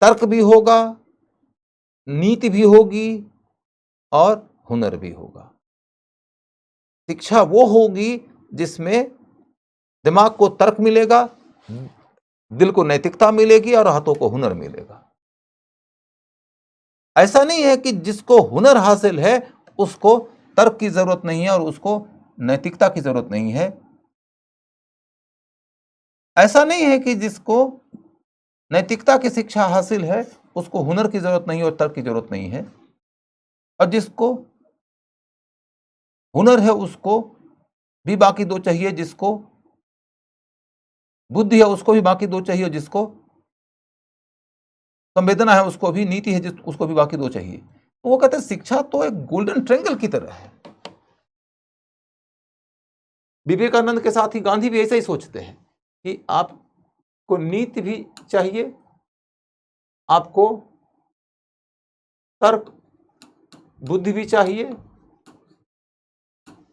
तर्क भी होगा, नीति भी होगी और हुनर भी होगा। शिक्षा वो होगी जिसमें दिमाग को तर्क मिलेगा, दिल को नैतिकता मिलेगी और हाथों को हुनर मिलेगा। ऐसा नहीं है कि जिसको हुनर हासिल है उसको तर्क की जरूरत नहीं है और उसको नैतिकता की जरूरत नहीं है। ऐसा नहीं है कि जिसको नैतिकता की शिक्षा हासिल है उसको हुनर की जरूरत नहीं और तर्क की जरूरत नहीं है, और जिसको हुनर है उसको भी बाकी दो चाहिए, जिसको बुद्धि है उसको भी बाकी दो चाहिए, जिसको संवेदना है उसको भी, नीति है उसको भी बाकी दो चाहिए। तो वो कहते हैं शिक्षा तो एक गोल्डन ट्रायंगल की तरह है। विवेकानंद के साथ ही गांधी भी ऐसे ही सोचते हैं कि आपको नीति भी चाहिए, आपको तर्क बुद्धि भी चाहिए,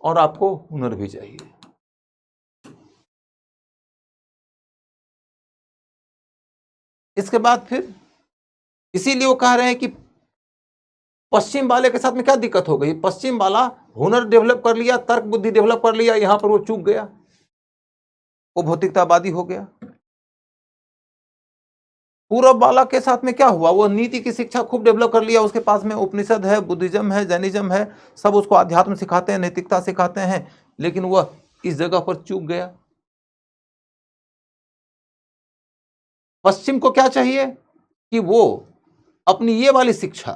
और आपको हुनर भी चाहिए। इसके बाद फिर इसीलिए वो कह रहे हैं कि पश्चिम वाले के साथ में क्या दिक्कत हो गई, पश्चिम वाला हुनर डेवलप कर लिया, तर्क बुद्धि डेवलप कर लिया, यहां पर वो चूक गया, वो भौतिकतावादी हो गया। पूरब वाला के साथ में क्या हुआ, वो नीति की शिक्षा खूब डेवलप कर लिया, उसके पास में उपनिषद है, बुद्धिज्म है, जैनिज्म है, सब उसको अध्यात्म सिखाते हैं, नैतिकता सिखाते हैं, लेकिन वह इस जगह पर चूक गया। पश्चिम को क्या चाहिए कि वो अपनी ये वाली शिक्षा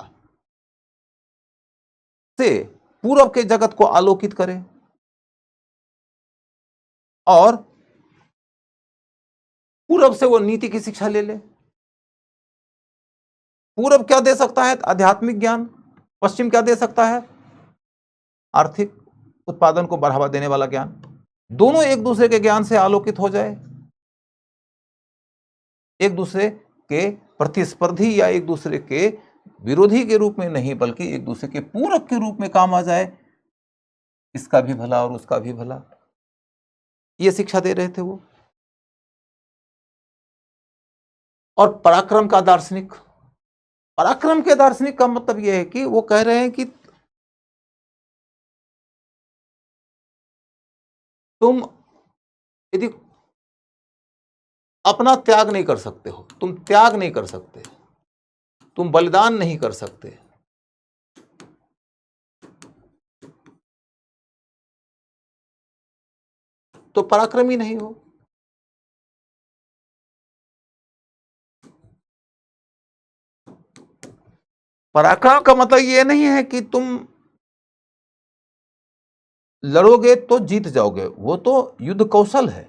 से पूर्व के जगत को आलोकित करे, और पूर्व से वो नीति की शिक्षा ले ले। पूर्व क्या दे सकता है, आध्यात्मिक ज्ञान। पश्चिम क्या दे सकता है, आर्थिक उत्पादन को बढ़ावा देने वाला ज्ञान। दोनों एक दूसरे के ज्ञान से आलोकित हो जाए, एक दूसरे के प्रतिस्पर्धी या एक दूसरे के विरोधी के रूप में नहीं, बल्कि एक दूसरे के पूरक के रूप में काम आ जाए, इसका भी भला और उसका भी भला, ये शिक्षा दे रहे थे वो। और पराक्रम का दार्शनिक, पराक्रम के दार्शनिक का मतलब यह है कि वो कह रहे हैं कि तुम यदि अपना त्याग नहीं कर सकते हो, तुम त्याग नहीं कर सकते, तुम बलिदान नहीं कर सकते, तो पराक्रमी नहीं हो। पराक्रम का मतलब यह नहीं है कि तुम लड़ोगे तो जीत जाओगे, वो तो युद्ध कौशल है।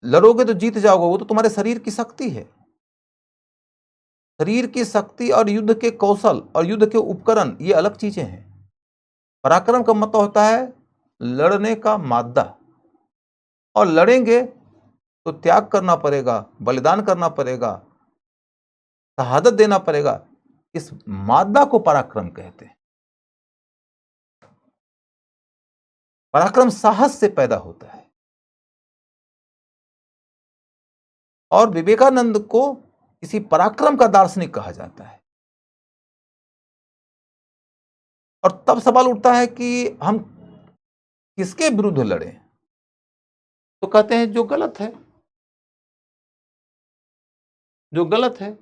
लड़ोगे तो जीत जाओगे, वो तो तुम्हारे शरीर की शक्ति है। शरीर की शक्ति और युद्ध के कौशल और युद्ध के उपकरण, ये अलग चीजें हैं। पराक्रम का मतलब होता है लड़ने का मादा, और लड़ेंगे तो त्याग करना पड़ेगा, बलिदान करना पड़ेगा, शहादत देना पड़ेगा। इस मादा को पराक्रम कहते हैं। पराक्रम साहस से पैदा होता है, और विवेकानंद को इसी पराक्रम का दार्शनिक कहा जाता है। और तब सवाल उठता है कि हम किसके विरुद्ध लड़ें, तो कहते हैं जो गलत है, जो गलत है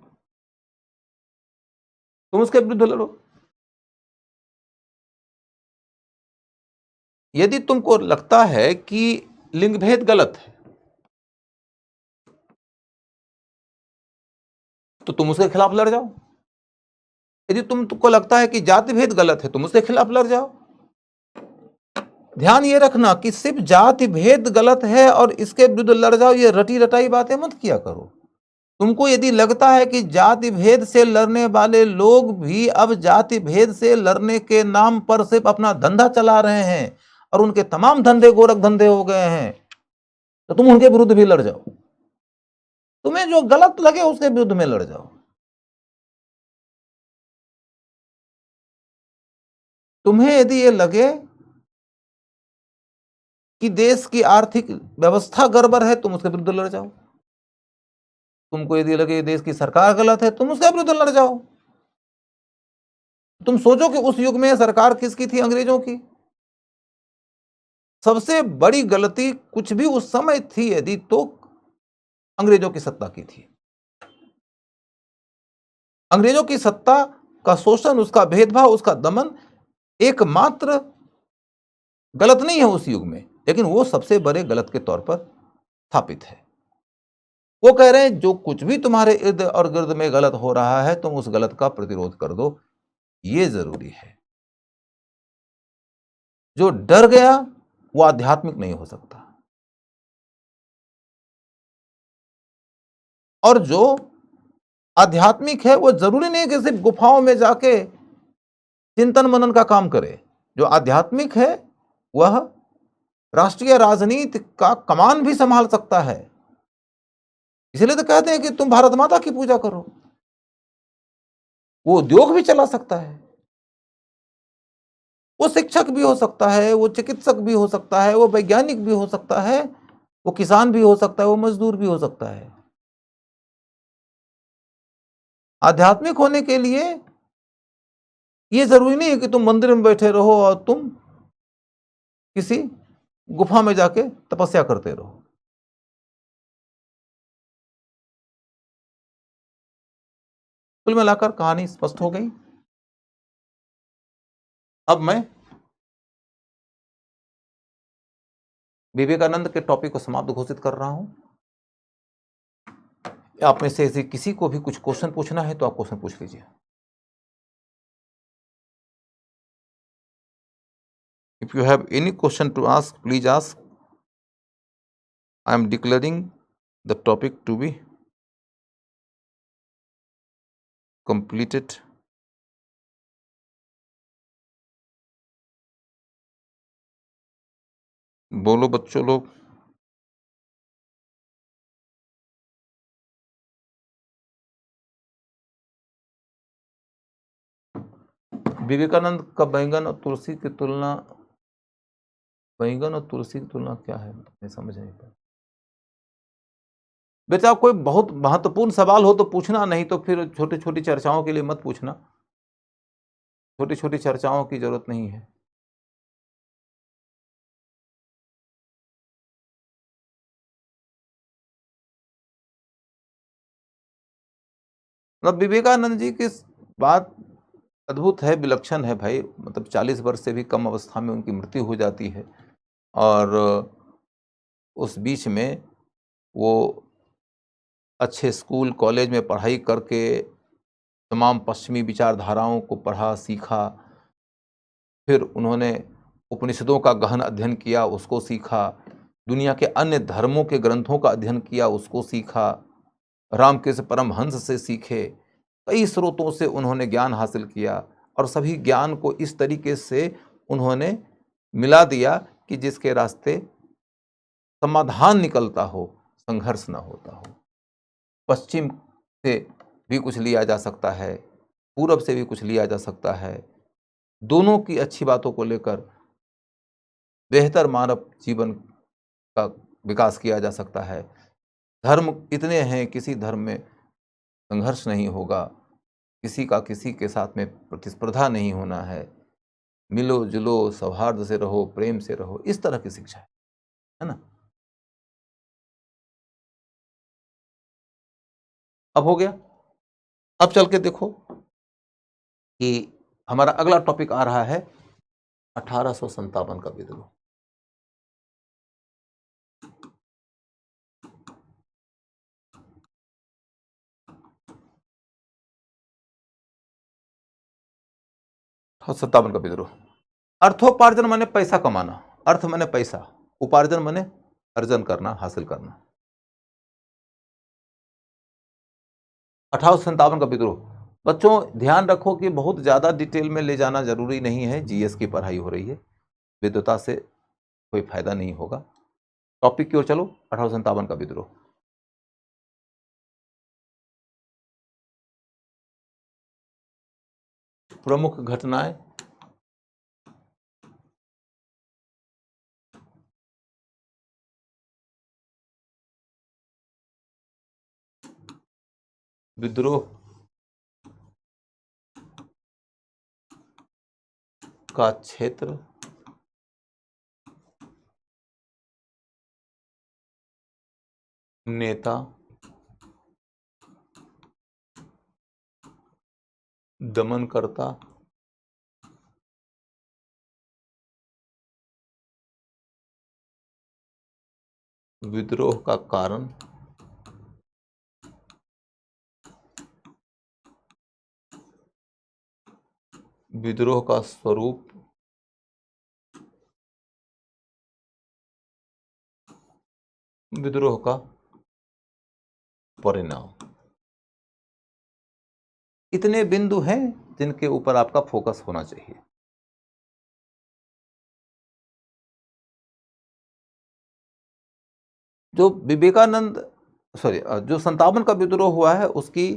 तुम उसके विरुद्ध लड़ो। यदि तुमको लगता है कि लिंग भेद गलत है, तो तुम उसके खिलाफ लड़ जाओ। यदि तुमको लगता है कि जाति भेद गलत है, तुम उसके खिलाफ लड़ जाओ। ध्यान ये रखना कि सिर्फ जाति भेद गलत है और इसके विरुद्ध लड़ जाओ, ये रटी रटाई बातें मत किया करो। तुमको यदि लगता है कि जाति भेद से लड़ने वाले लोग भी अब जाति भेद से लड़ने के नाम पर सिर्फ अपना धंधा चला रहे हैं और उनके तमाम धंधे गोरख धंधे हो गए हैं, तो तुम उनके विरुद्ध भी लड़ जाओ। तुम्हें जो गलत लगे उसके विरुद्ध में लड़ जाओ। तुम्हें यदि ये लगे कि देश की आर्थिक व्यवस्था गड़बड़ है, तुम उसके विरुद्ध लड़ जाओ। तुमको यदि लगे देश की सरकार गलत है, तुम उसके विरुद्ध लड़ जाओ। तुम सोचो कि उस युग में सरकार किसकी थी, अंग्रेजों की। सबसे बड़ी गलती कुछ भी उस समय थी यदि, तो अंग्रेजों की सत्ता की थी। अंग्रेजों की सत्ता का शोषण, उसका भेदभाव, उसका दमन एकमात्र गलत नहीं है उस युग में, लेकिन वो सबसे बड़े गलत के तौर पर स्थापित है। वो कह रहे हैं जो कुछ भी तुम्हारे इर्द और गिर्द में गलत हो रहा है, तुम उस गलत का प्रतिरोध कर दो, ये जरूरी है। जो डर गया वो आध्यात्मिक नहीं हो सकता, और जो आध्यात्मिक है वो जरूरी नहीं कि सिर्फ गुफाओं में जाके चिंतन मनन का काम करे। जो आध्यात्मिक है वह राष्ट्रीय राजनीति का कमान भी संभाल सकता है। इसलिए तो कहते हैं कि तुम भारत माता की पूजा करो। वो उद्योग भी चला सकता है। वो शिक्षक भी हो सकता है, वो चिकित्सक भी हो सकता है, वो वैज्ञानिक भी हो सकता है, वो किसान भी हो सकता है, वो मजदूर भी हो सकता है। आध्यात्मिक होने के लिए ये जरूरी नहीं है कि तुम मंदिर में बैठे रहो और तुम किसी गुफा में जाके तपस्या करते रहो। कुल मिलाकर कहानी स्पष्ट हो गई। अब मैं विवेकानंद के टॉपिक को समाप्त घोषित कर रहा हूं। आप में से किसी को भी कुछ क्वेश्चन पूछना है तो आप क्वेश्चन पूछ लीजिए। If you have any question to ask, please ask. I am declaring the topic to be completed. बोलो बच्चों लोग। विवेकानंद का बैंगन और तुलसी की तुलना, बैंगन और तुलसी की तुलना क्या है, मैं समझ नहीं पाया। बेटा कोई बहुत महत्वपूर्ण सवाल हो तो पूछना, नहीं तो फिर छोटी छोटी चर्चाओं के लिए मत पूछना। छोटी छोटी चर्चाओं की जरूरत नहीं है। मतलब विवेकानंद जी की बात अद्भुत है, विलक्षण है भाई। मतलब 40 वर्ष से भी कम अवस्था में उनकी मृत्यु हो जाती है, और उस बीच में वो अच्छे स्कूल कॉलेज में पढ़ाई करके तमाम पश्चिमी विचारधाराओं को पढ़ा सीखा। फिर उन्होंने उपनिषदों का गहन अध्ययन किया, उसको सीखा। दुनिया के अन्य धर्मों के ग्रंथों का अध्ययन किया, उसको सीखा। रामकृष्ण परमहंस से सीखे, कई स्रोतों से उन्होंने ज्ञान हासिल किया, और सभी ज्ञान को इस तरीके से उन्होंने मिला दिया कि जिसके रास्ते समाधान निकलता हो, संघर्ष न होता हो। पश्चिम से भी कुछ लिया जा सकता है, पूरब से भी कुछ लिया जा सकता है। दोनों की अच्छी बातों को लेकर बेहतर मानव जीवन का विकास किया जा सकता है। धर्म इतने हैं, किसी धर्म में संघर्ष नहीं होगा, किसी का किसी के साथ में प्रतिस्पर्धा नहीं होना है, मिलो जुलो सौहार्द से रहो, प्रेम से रहो, इस तरह की शिक्षा है ना। अब हो गया। अब चल के देखो कि हमारा अगला टॉपिक आ रहा है 1857 का विद्रोह। सत्तावन का विद्रोह। अर्थोपार्जन माने पैसा कमाना, अर्थ माने पैसा, उपार्जन माने अर्जन करना, हासिल करना। 1857 का विद्रोह। बच्चों ध्यान रखो कि बहुत ज्यादा डिटेल में ले जाना जरूरी नहीं है, जीएस की पढ़ाई हो रही है, विद्वता से कोई फायदा नहीं होगा। टॉपिक की ओर चलो। 1857 का विद्रोह। प्रमुख घटनाएं। विद्रोह का क्षेत्र, नेता, दमनकर्ता, विद्रोह का कारण, विद्रोह का स्वरूप, विद्रोह का परिणाम। इतने बिंदु हैं जिनके ऊपर आपका फोकस होना चाहिए। जो विवेकानंद जो 57 का विद्रोह हुआ है, उसकी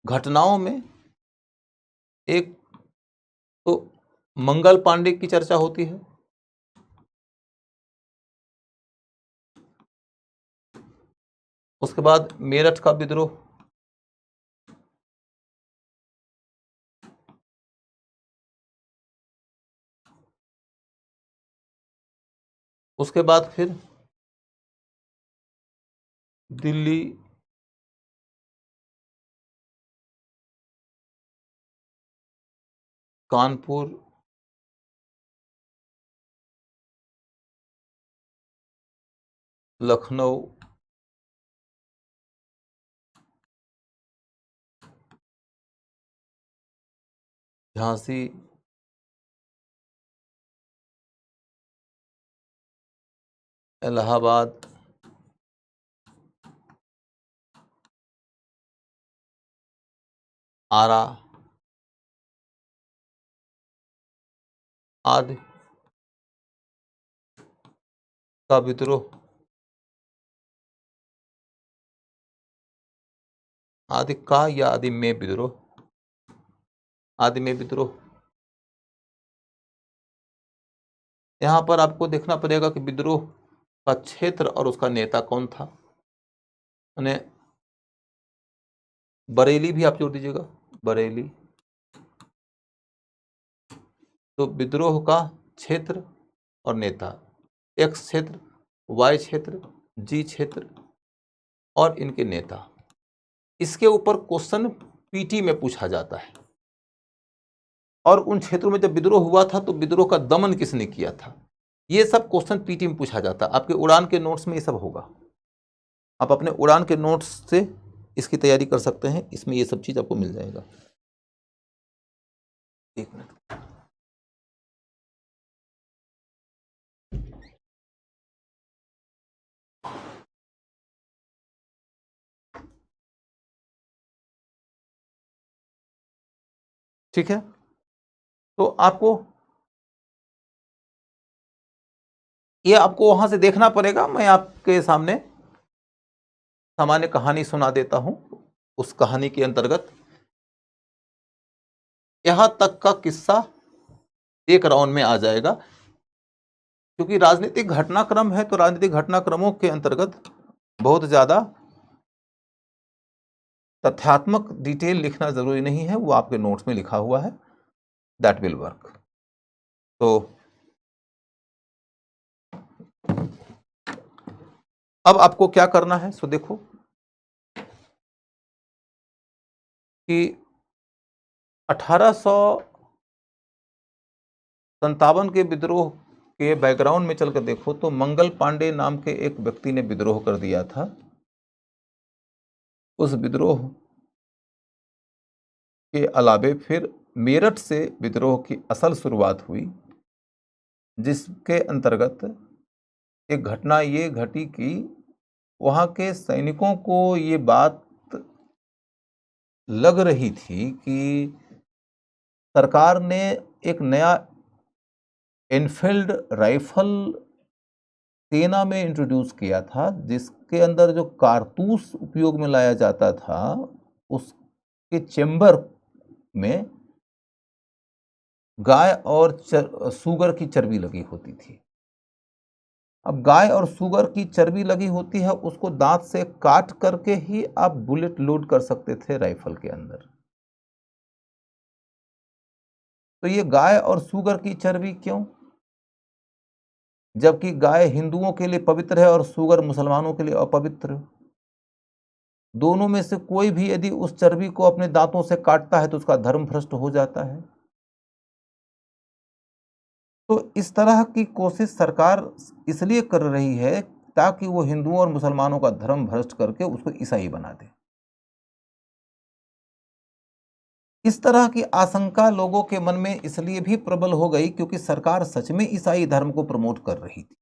घटनाओं में एक तो मंगल पांडे की चर्चा होती है। उसके बाद मेरठ का विद्रोह, उसके बाद फिर दिल्ली, कानपुर, लखनऊ, झांसी, इलाहाबाद, आरा आदि का विद्रोह, आदि का या आदि में विद्रोह, आदि में विद्रोह। यहां पर आपको देखना पड़ेगा कि विद्रोह का क्षेत्र और उसका नेता कौन था। यानी बरेली भी आप जोड़ दीजिएगा, बरेली। तो विद्रोह का क्षेत्र और नेता, एक्स क्षेत्र, वाई क्षेत्र, जी क्षेत्र और इनके नेता। इसके ऊपर क्वेश्चन पीटी में पूछा जाता है। और उन क्षेत्रों में जब विद्रोह हुआ था तो विद्रोह का दमन किसने किया था, ये सब क्वेश्चन पीटी में पूछा जाता है। आपके उड़ान के नोट्स में ये सब होगा। आप अपने उड़ान के नोट्स से इसकी तैयारी कर सकते हैं, इसमें ये सब चीज आपको मिल जाएगा। एक मिनट, ठीक है। तो आपको ये आपको वहां से देखना पड़ेगा। मैं आपके सामने सामान्य कहानी सुना देता हूं। उस कहानी के अंतर्गत यहां तक का किस्सा एक राउंड में आ जाएगा। क्योंकि राजनीतिक घटनाक्रम है तो राजनीतिक घटनाक्रमों के अंतर्गत बहुत ज्यादा तथ्यात्मक डिटेल लिखना जरूरी नहीं है, वो आपके नोट्स में लिखा हुआ है, दैट विल वर्क। तो अब आपको क्या करना है, सो देखो कि 1857 के विद्रोह के बैकग्राउंड में चलकर देखो तो मंगल पांडे नाम के एक व्यक्ति ने विद्रोह कर दिया था। उस विद्रोह के अलावे फिर मेरठ से विद्रोह की असल शुरुआत हुई, जिसके अंतर्गत एक घटना ये घटी कि वहां के सैनिकों को ये बात लग रही थी कि सरकार ने एक नया एनफील्ड राइफल सेना में इंट्रोड्यूस किया था, जिसके अंदर जो कारतूस उपयोग में लाया जाता था उसके चेंबर में गाय और सुगर की चर्बी लगी होती थी। अब गाय और सुगर की चर्बी लगी होती है, उसको दांत से काट करके ही आप बुलेट लोड कर सकते थे राइफल के अंदर। तो ये गाय और सुगर की चर्बी क्यों, जबकि गाय हिंदुओं के लिए पवित्र है और सुगर मुसलमानों के लिए अपवित्र। दोनों में से कोई भी यदि उस चर्बी को अपने दांतों से काटता है तो उसका धर्म भ्रष्ट हो जाता है। तो इस तरह की कोशिश सरकार इसलिए कर रही है ताकि वो हिंदुओं और मुसलमानों का धर्म भ्रष्ट करके उसको ईसाई बना दे। इस तरह की आशंका लोगों के मन में इसलिए भी प्रबल हो गई क्योंकि सरकार सच में ईसाई धर्म को प्रमोट कर रही थी।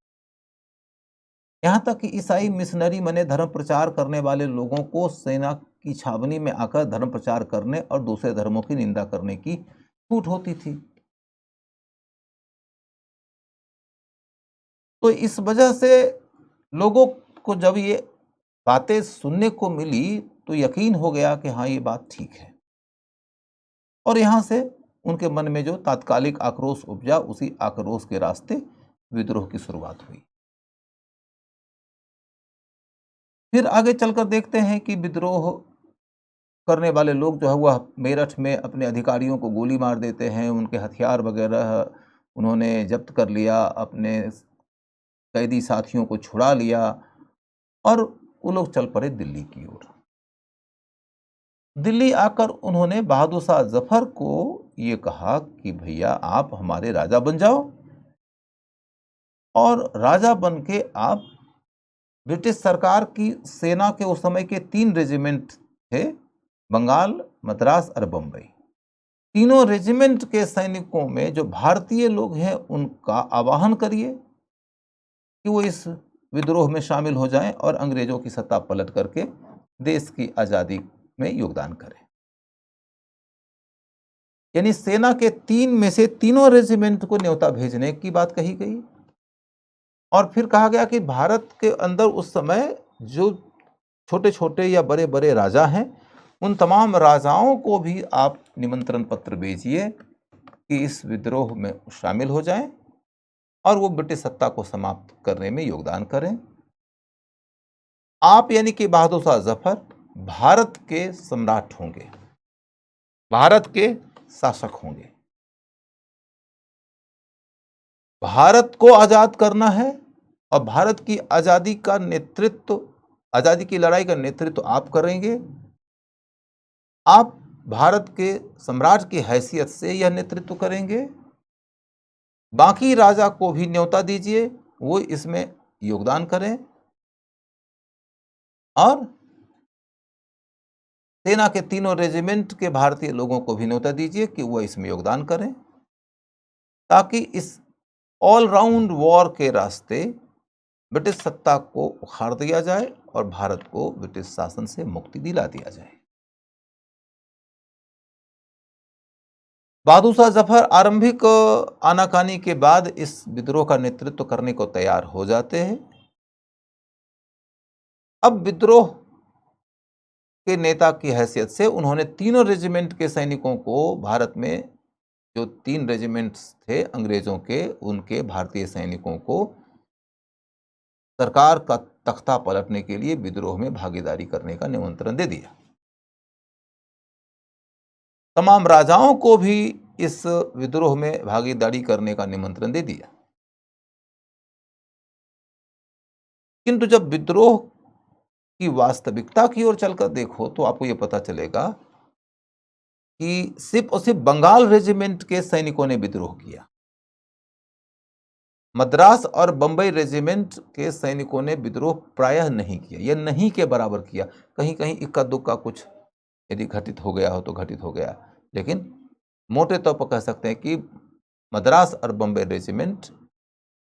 यहां तक कि ईसाई मिशनरी मने धर्म प्रचार करने वाले लोगों को सेना की छावनी में आकर धर्म प्रचार करने और दूसरे धर्मों की निंदा करने की छूट होती थी। तो इस वजह से लोगों को जब ये बातें सुनने को मिली तो यकीन हो गया कि हाँ ये बात ठीक है। और यहां से उनके मन में जो तात्कालिक आक्रोश उपजा, उसी आक्रोश के रास्ते विद्रोह की शुरुआत हुई। फिर आगे चलकर देखते हैं कि विद्रोह करने वाले लोग जो है वह मेरठ में अपने अधिकारियों को गोली मार देते हैं, उनके हथियार वगैरह उन्होंने जब्त कर लिया, अपने कैदी साथियों को छुड़ा लिया और वो लोग चल पड़े दिल्ली की ओर। दिल्ली आकर उन्होंने बहादुर शाह जफर को ये कहा कि भैया आप हमारे राजा बन जाओ, और राजा बन के आप ब्रिटिश सरकार की सेना के उस समय के 3 रेजिमेंट थे, बंगाल, मद्रास और बम्बई। तीनों रेजिमेंट के सैनिकों में जो भारतीय लोग हैं उनका आवाहन करिए कि वो इस विद्रोह में शामिल हो जाएं और अंग्रेजों की सत्ता पलट करके देश की आजादी में योगदान करें। यानी सेना के 3 में से तीनों रेजिमेंट को न्योता भेजने की बात कही गई। और फिर कहा गया कि भारत के अंदर उस समय जो छोटे छोटे या बड़े बड़े राजा हैं, उन तमाम राजाओं को भी आप निमंत्रण पत्र भेजिए कि इस विद्रोह में शामिल हो जाएं और वो ब्रिटिश सत्ता को समाप्त करने में योगदान करें। आप यानी कि बहादुर शाह जफर भारत के सम्राट होंगे, भारत के शासक होंगे। भारत को आजाद करना है और भारत की आजादी का नेतृत्व, आजादी की लड़ाई का नेतृत्व आप करेंगे। आप भारत के सम्राट की हैसियत से यह नेतृत्व करेंगे। बाकी राजा को भी न्योता दीजिए, वो इसमें योगदान करें, और सेना के तीनों रेजिमेंट के भारतीय लोगों को भी न्योता दीजिए कि वह इसमें योगदान करें, ताकि इस ऑलराउंड वॉर के रास्ते ब्रिटिश सत्ता को उखाड़ दिया जाए और भारत को ब्रिटिश शासन से मुक्ति दिला दिया जाए। बहादुर शाह जफर आरंभिक आनाकानी के बाद इस विद्रोह का नेतृत्व करने को तैयार हो जाते हैं। अब विद्रोह के नेता की हैसियत से उन्होंने तीनों रेजिमेंट के सैनिकों को, भारत में जो 3 रेजिमेंट्स थे अंग्रेजों के, उनके भारतीय सैनिकों को सरकार का तख्ता पलटने के लिए विद्रोह में भागीदारी करने का निमंत्रण दे दिया। तमाम राजाओं को भी इस विद्रोह में भागीदारी करने का निमंत्रण दे दिया। किंतु जब विद्रोह की वास्तविकता की ओर चलकर देखो तो आपको यह पता चलेगा कि सिर्फ और सिर्फ बंगाल रेजिमेंट के सैनिकों ने विद्रोह किया। मद्रास और बंबई रेजिमेंट के सैनिकों ने विद्रोह प्रायः नहीं किया, यह नहीं के बराबर किया। कहीं कहीं इक्का दुक्का कुछ यदि घटित हो गया हो तो घटित हो गया, लेकिन मोटे तौर पर कह सकते हैं कि मद्रास और बंबई रेजिमेंट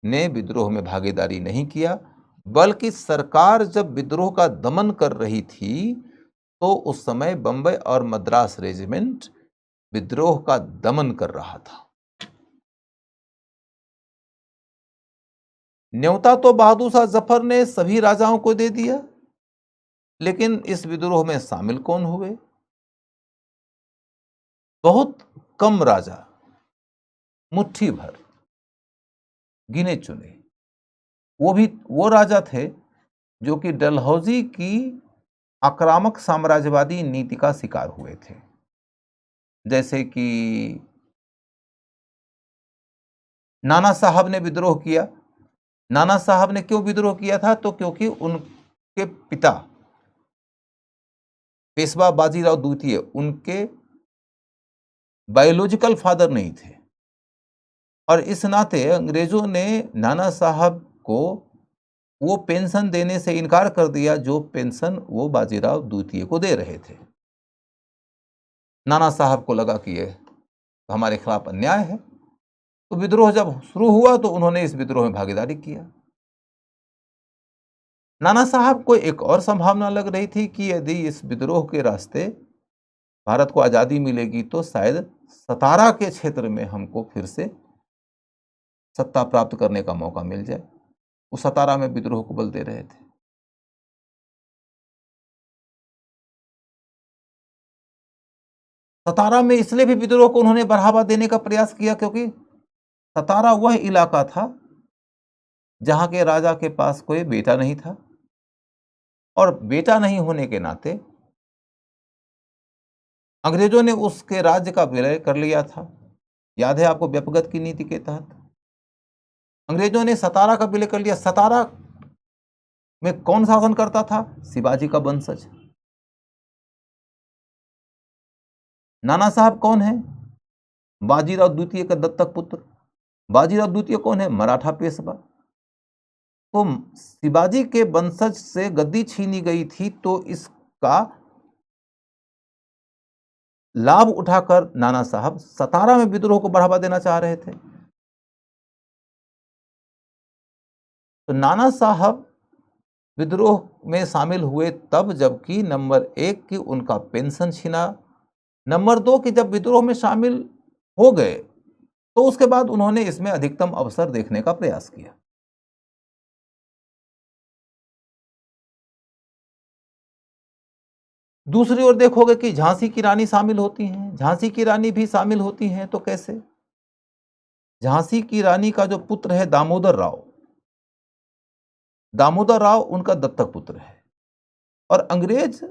ने विद्रोह में भागीदारी नहीं किया, बल्कि सरकार जब विद्रोह का दमन कर रही थी तो उस समय बंबई और मद्रास रेजिमेंट विद्रोह का दमन कर रहा था। न्योता तो बहादुर शाह जफर ने सभी राजाओं को दे दिया, लेकिन इस विद्रोह में शामिल कौन हुए? बहुत कम राजा, मुट्ठी भर, गिने चुने। वो भी वो राजा थे जो कि डलहौजी की आक्रामक साम्राज्यवादी नीति का शिकार हुए थे। जैसे कि नाना साहब ने विद्रोह किया। नाना साहब ने क्यों विद्रोह किया था? तो क्योंकि उनके पिता पेशवा बाजीराव द्वितीय उनके बायोलॉजिकल फादर नहीं थे, और इस नाते अंग्रेजों ने नाना साहब को वो पेंशन देने से इनकार कर दिया जो पेंशन वो बाजीराव द्वितीय को दे रहे थे। नाना साहब को लगा कि ये हमारे खिलाफ अन्याय है, तो विद्रोह जब शुरू हुआ तो उन्होंने इस विद्रोह में भागीदारी किया। नाना साहब को एक और संभावना लग रही थी कि यदि इस विद्रोह के रास्ते भारत को आजादी मिलेगी तो शायद सतारा के क्षेत्र में हमको फिर से सत्ता प्राप्त करने का मौका मिल जाए। वो सतारा में विद्रोह को बल दे रहे थे। सतारा में इसलिए भी विद्रोह को उन्होंने बढ़ावा देने का प्रयास किया क्योंकि सतारा वह इलाका था जहां के राजा के पास कोई बेटा नहीं था, और बेटा नहीं होने के नाते अंग्रेजों ने उसके राज्य का विलय कर लिया था। याद है आपको, व्यपगत की नीति के तहत अंग्रेजों ने सतारा का विलय कर लिया। सतारा में कौन शासन करता था? शिवाजी का वंशज। नाना साहब कौन है? बाजीराव द्वितीय का दत्तक पुत्र। बाजीराव द्वितीय कौन है? मराठा पेशवा। तो शिवाजी के वंशज से गद्दी छीनी गई थी, तो इसका लाभ उठाकर नाना साहब सतारा में विद्रोह को बढ़ावा देना चाह रहे थे। तो नाना साहब विद्रोह में शामिल हुए तब जबकि नंबर 1 की उनका पेंशन छीना, नंबर 2 की जब विद्रोह में शामिल हो गए तो उसके बाद उन्होंने इसमें अधिकतम अवसर देखने का प्रयास किया। दूसरी ओर देखोगे कि झांसी की रानी शामिल होती हैं। झांसी की रानी भी शामिल होती हैं, तो कैसे? झांसी की रानी का जो पुत्र है दामोदर राव, दामोदर राव उनका दत्तक पुत्र है, और अंग्रेज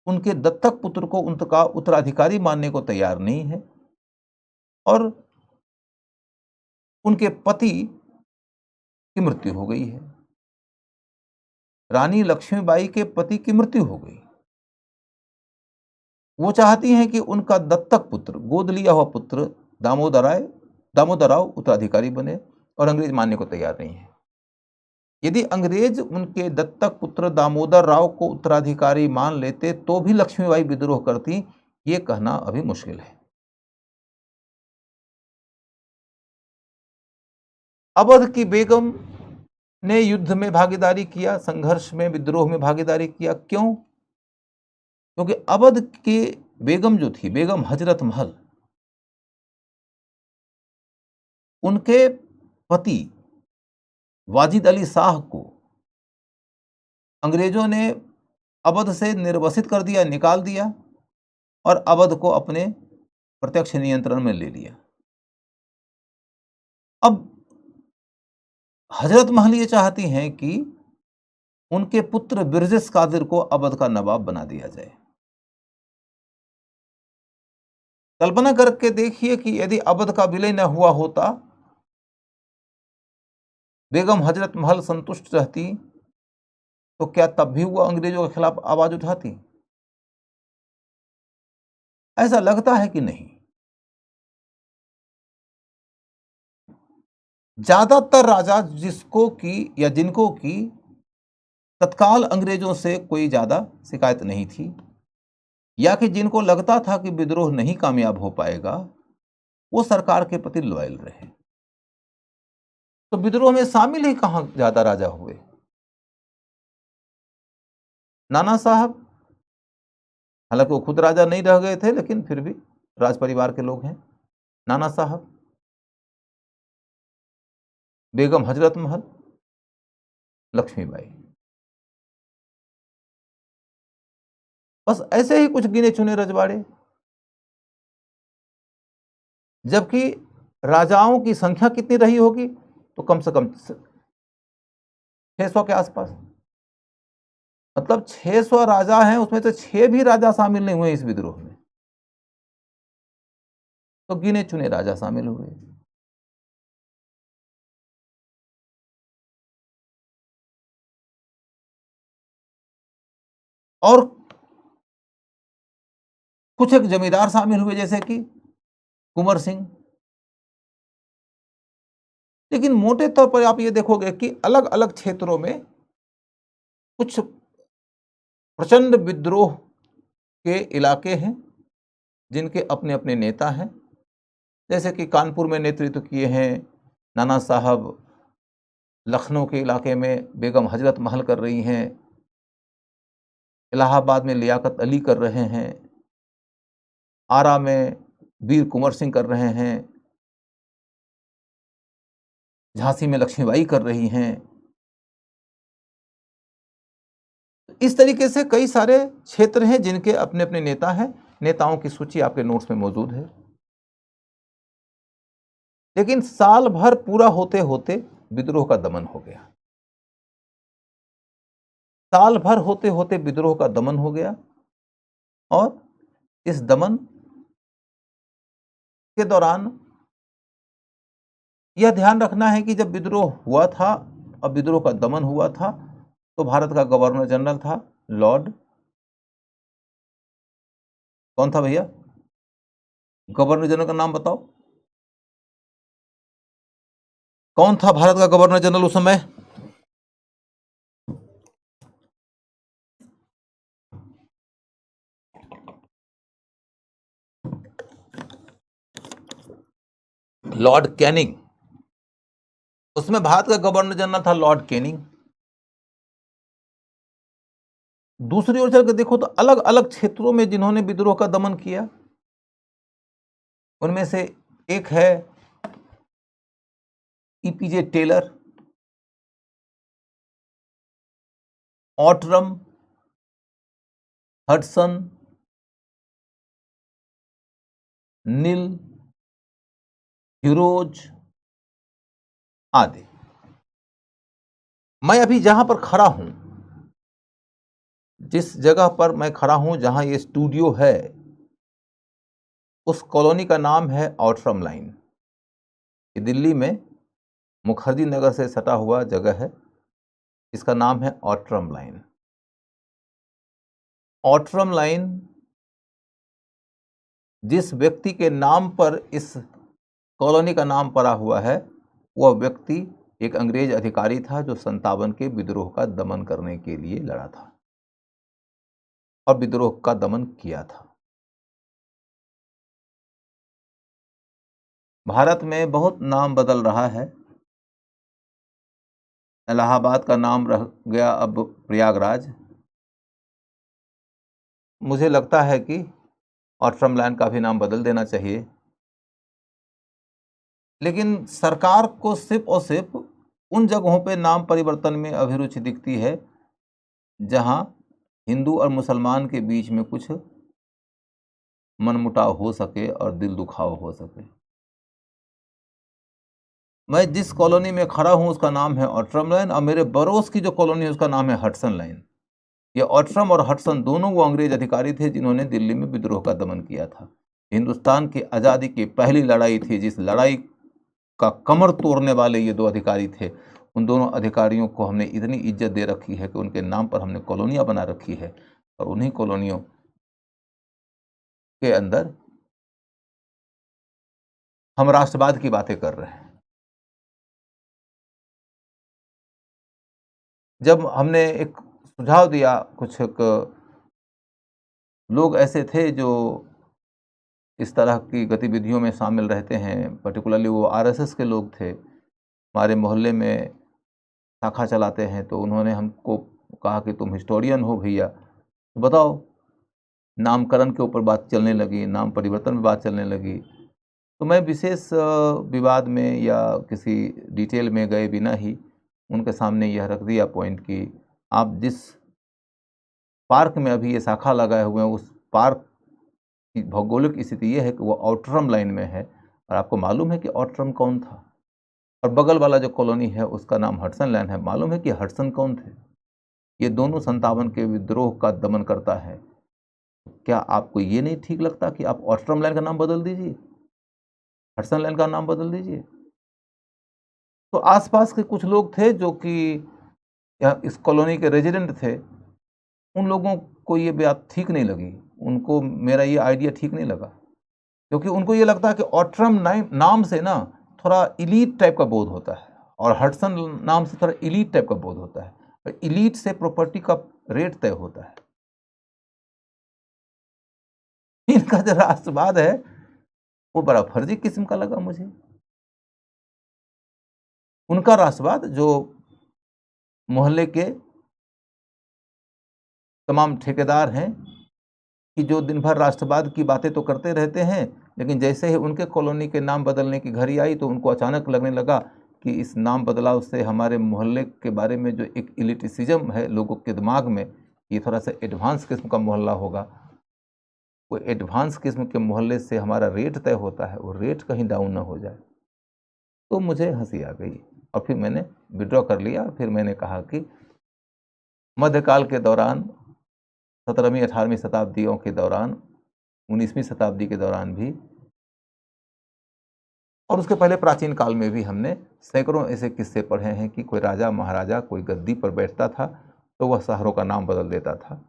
उनके दत्तक पुत्र को उनका उत्तराधिकारी मानने को तैयार नहीं है, और उनके पति की मृत्यु हो गई है। रानी लक्ष्मीबाई के पति की मृत्यु हो गई। वो चाहती हैं कि उनका दत्तक पुत्र, गोद लिया हुआ पुत्र दामोदर राव उत्तराधिकारी बने, और अंग्रेज मानने को तैयार नहीं है। यदि अंग्रेज उनके दत्तक पुत्र दामोदर राव को उत्तराधिकारी मान लेते तो भी लक्ष्मीबाई विद्रोह करती, ये कहना अभी मुश्किल है। अवध की बेगम ने युद्ध में भागीदारी किया, संघर्ष में, विद्रोह में भागीदारी किया। क्यों? क्योंकि अवध की बेगम जो थी, बेगम हजरत महल, उनके पति वाजिद अली शाह को अंग्रेजों ने अवध से निर्वसित कर दिया, निकाल दिया, और अवध को अपने प्रत्यक्ष नियंत्रण में ले लिया। अब हजरत महल ये चाहती हैं कि उनके पुत्र बिरजिस कादिर को अवध का नवाब बना दिया जाए। कल्पना करके देखिए कि यदि अवध का विलय न हुआ होता, बेगम हजरत महल संतुष्ट रहती, तो क्या तब भी वो अंग्रेजों के खिलाफ आवाज उठाती? ऐसा लगता है कि नहीं। ज्यादातर राजा जिसको की या जिनको की तत्काल अंग्रेजों से कोई ज्यादा शिकायत नहीं थी, या कि जिनको लगता था कि विद्रोह नहीं कामयाब हो पाएगा, वो सरकार के प्रति लॉयल रहे। तो विद्रोह में शामिल ही कहां ज्यादा राजा हुए? नाना साहब, हालांकि वो खुद राजा नहीं रह गए थे, लेकिन फिर भी राज परिवार के लोग हैं। नाना साहब, बेगम हजरत महल, लक्ष्मीबाई, बस ऐसे ही कुछ गिने चुने रजवाड़े। जबकि राजाओं की संख्या कितनी रही होगी? तो कम से कम 600 के आसपास। मतलब 600 राजा हैं, उसमें से 6 भी राजा शामिल नहीं हुए इस विद्रोह में, तो गिने चुने राजा शामिल हुए। और कुछ एक जमींदार शामिल हुए, जैसे कि कुंवर सिंह। लेकिन मोटे तौर पर आप ये देखोगे कि अलग अलग क्षेत्रों में कुछ प्रचंड विद्रोह के इलाके हैं जिनके अपने अपने नेता हैं। जैसे कि कानपुर में नेतृत्व किए हैं नाना साहब, लखनऊ के इलाके में बेगम हजरत महल कर रही हैं, इलाहाबाद में लियाकत अली कर रहे हैं, आरा में वीर कुंवर सिंह कर रहे हैं, झांसी में लक्ष्मीबाई कर रही हैं। इस तरीके से कई सारे क्षेत्र हैं जिनके अपने अपने नेता हैं, नेताओं की सूची आपके नोट्स में मौजूद है। लेकिन साल भर पूरा होते होते विद्रोह का दमन हो गया। साल भर होते होते विद्रोह का दमन हो गया और इस दमन के दौरान यह ध्यान रखना है कि जब विद्रोह हुआ था और विद्रोह का दमन हुआ था तो भारत का गवर्नर जनरल था लॉर्ड, कौन था भैया? गवर्नर जनरल का नाम बताओ, कौन था भारत का गवर्नर जनरल उस समय? Lord Canning. उसमें भारत का गवर्नर जनरल था लॉर्ड कैनिंग। दूसरी ओर चलकर देखो तो अलग अलग क्षेत्रों में जिन्होंने विद्रोह का दमन किया उनमें से एक है ईपीजे टेलर, ऑटरम, हडसन, नील, ह्यूरोज आदि। मैं अभी जहां पर खड़ा हूं, जिस जगह पर मैं खड़ा हूं, जहां ये स्टूडियो है, उस कॉलोनी का नाम है आउटरम लाइन। ये दिल्ली में मुखर्जी नगर से सटा हुआ जगह है, इसका नाम है आउटरम लाइन। आउटरम लाइन जिस व्यक्ति के नाम पर इस कॉलोनी का नाम पड़ा हुआ है, वह व्यक्ति एक अंग्रेज अधिकारी था जो 57 के विद्रोह का दमन करने के लिए लड़ा था और विद्रोह का दमन किया था। भारत में बहुत नाम बदल रहा है। इलाहाबाद का नाम रह गया अब प्रयागराज। मुझे लगता है कि आउटरम लाइन का भी नाम बदल देना चाहिए, लेकिन सरकार को सिर्फ और सिर्फ उन जगहों पे नाम परिवर्तन में अभिरुचि दिखती है जहां हिंदू और मुसलमान के बीच में कुछ मनमुटाव हो सके और दिल दुखाव हो सके। मैं जिस कॉलोनी में खड़ा हूं उसका नाम है आउटरम लाइन और मेरे बड़ोस की जो कॉलोनी है उसका नाम है हडसन लाइन। ये आउटरम और हडसन दोनों वो अंग्रेज अधिकारी थे जिन्होंने दिल्ली में विद्रोह का दमन किया था। हिंदुस्तान की आज़ादी की पहली लड़ाई थी, जिस लड़ाई का कमर तोड़ने वाले ये दो अधिकारी थे। उन दोनों अधिकारियों को हमने इतनी इज्जत दे रखी है कि उनके नाम पर हमने कॉलोनियां बना रखी है और उन्हीं कॉलोनियों के अंदर हम राष्ट्रवाद की बातें कर रहे हैं। जब हमने एक सुझाव दिया, कुछ एक लोग ऐसे थे जो इस तरह की गतिविधियों में शामिल रहते हैं, पर्टिकुलरली वो आरएसएस के लोग थे, हमारे मोहल्ले में शाखा चलाते हैं, तो उन्होंने हमको कहा कि तुम हिस्टोरियन हो भैया, तो बताओ। नामकरण के ऊपर बात चलने लगी, नाम परिवर्तन में बात चलने लगी, तो मैं विशेष विवाद में या किसी डिटेल में गए बिना ही उनके सामने यह रख दिया पॉइंट कि आप जिस पार्क में अभी ये शाखा लगाए हुए हैं, उस पार्क की भौगोलिक स्थिति ये है कि वो आउटरम लाइन में है। और आपको मालूम है कि आउटरम कौन था? और बगल वाला जो कॉलोनी है उसका नाम हडसन लाइन है। मालूम है कि हडसन कौन थे? ये दोनों 57 के विद्रोह का दमन करता है। क्या आपको ये नहीं ठीक लगता कि आप आउटरम लाइन का नाम बदल दीजिए, हडसन लाइन का नाम बदल दीजिए? तो आसपास के कुछ लोग थे जो कि इस कॉलोनी के रेजिडेंट थे, उन लोगों को ये बात ठीक नहीं लगी, उनको मेरा ये आइडिया ठीक नहीं लगा, क्योंकि उनको ये लगता है कि आउटरम नाम से ना थोड़ा इलीट टाइप का बोध होता है और हडसन नाम से थोड़ा इलीट टाइप का बोध होता है, और इलीट से प्रॉपर्टी का रेट तय होता है। इनका जो राष्ट्रवाद है वो बड़ा फर्जी किस्म का लगा मुझे। उनका राष्ट्रवाद जो मोहल्ले के तमाम ठेकेदार हैं कि जो दिन भर राष्ट्रवाद की बातें तो करते रहते हैं, लेकिन जैसे ही उनके कॉलोनी के नाम बदलने की घड़ी आई तो उनको अचानक लगने लगा कि इस नाम बदलाव से हमारे मोहल्ले के बारे में जो एक इलिटिसिज्म है लोगों के दिमाग में, ये थोड़ा सा एडवांस किस्म का मोहल्ला होगा। कोई एडवांस किस्म के मोहल्ले से हमारा रेट तय होता है, वो रेट कहीं डाउन ना हो जाए। तो मुझे हंसी आ गई और फिर मैंने विड्रॉ कर लिया। फिर मैंने कहा कि मध्यकाल के दौरान, 17वीं 18वीं शताब्दियों के दौरान, 19वीं शताब्दी के दौरान भी, और उसके पहले प्राचीन काल में भी हमने सैकड़ों ऐसे किस्से पढ़े हैं कि कोई राजा महाराजा कोई गद्दी पर बैठता था तो वह शहरों का नाम बदल देता था।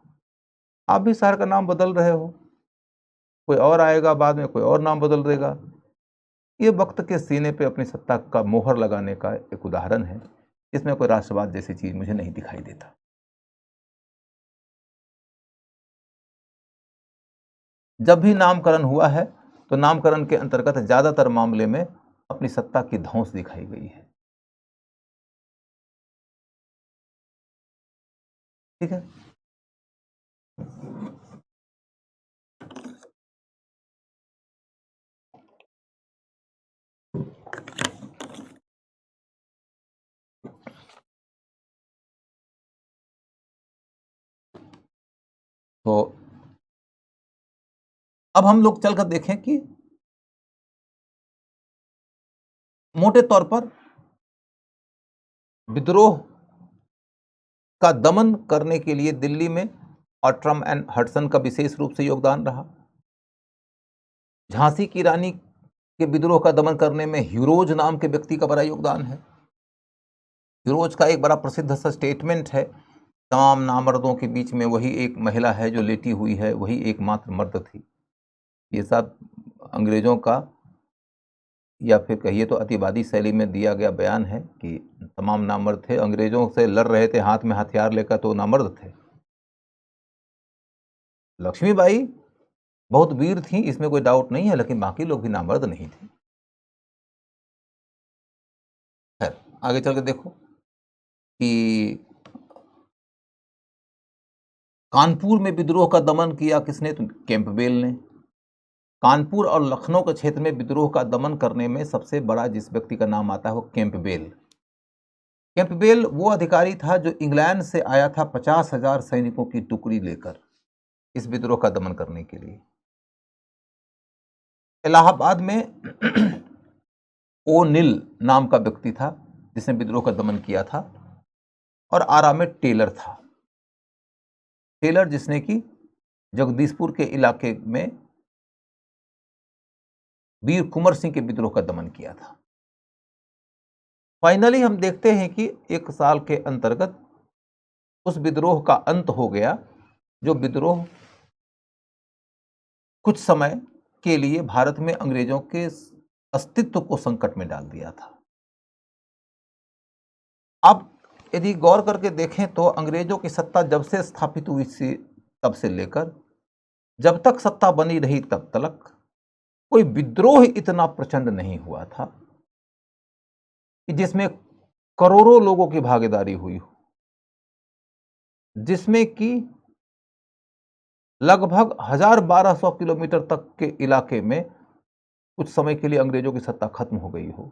आप भी शहर का नाम बदल रहे हो, कोई और आएगा बाद में, कोई और नाम बदल देगा। ये वक्त के सीने पे अपनी सत्ता का मोहर लगाने का एक उदाहरण है। इसमें कोई राष्ट्रवाद जैसी चीज मुझे नहीं दिखाई देता। जब भी नामकरण हुआ है तो नामकरण के अंतर्गत ज्यादातर मामले में अपनी सत्ता की धौंस दिखाई गई है। ठीक है। तो अब हम लोग चलकर देखें कि मोटे तौर पर विद्रोह का दमन करने के लिए दिल्ली में ऑट्रम एंड हडसन का विशेष रूप से योगदान रहा। झांसी की रानी के विद्रोह का दमन करने में हीरोज नाम के व्यक्ति का बड़ा योगदान है। हीरोज का एक बड़ा प्रसिद्ध सा स्टेटमेंट है, तमाम नामर्दों के बीच में वही एक महिला है जो लेटी हुई है, वही एकमात्र मर्द थी। ये सब अंग्रेजों का, या फिर कहिए तो अतिवादी शैली में दिया गया बयान है कि तमाम नामर्द थे, अंग्रेजों से लड़ रहे थे हाथ में हथियार लेकर, तो नामर्द थे। लक्ष्मीबाई बहुत वीर थी, इसमें कोई डाउट नहीं है, लेकिन बाकी लोग भी नामर्द नहीं थे। खैर, आगे चल के देखो कि कानपुर में विद्रोह का दमन किया किसने? तो कैंपबेल ने। कानपुर और लखनऊ के क्षेत्र में विद्रोह का दमन करने में सबसे बड़ा जिस व्यक्ति का नाम आता है वो कैंपबेल। कैंपबेल वो अधिकारी था जो इंग्लैंड से आया था 50,000 सैनिकों की टुकड़ी लेकर इस विद्रोह का दमन करने के लिए। इलाहाबाद में ओनिल नाम का व्यक्ति था जिसने विद्रोह का दमन किया था, और आरा में टेलर था। टेलर जिसने कि जगदीशपुर के इलाके में वीर कुंवर सिंह के विद्रोह का दमन किया था। फाइनली हम देखते हैं कि 1 साल के अंतर्गत उस विद्रोह का अंत हो गया, जो विद्रोह कुछ समय के लिए भारत में अंग्रेजों के अस्तित्व को संकट में डाल दिया था। अब यदि गौर करके देखें तो अंग्रेजों की सत्ता जब से स्थापित हुई थी तब से लेकर जब तक सत्ता बनी रही तब तक कोई विद्रोह इतना प्रचंड नहीं हुआ था कि जिसमें करोड़ों लोगों की भागीदारी हुई हो, जिसमें कि लगभग 1,000-1,200 किलोमीटर तक के इलाके में कुछ समय के लिए अंग्रेजों की सत्ता खत्म हो गई हो,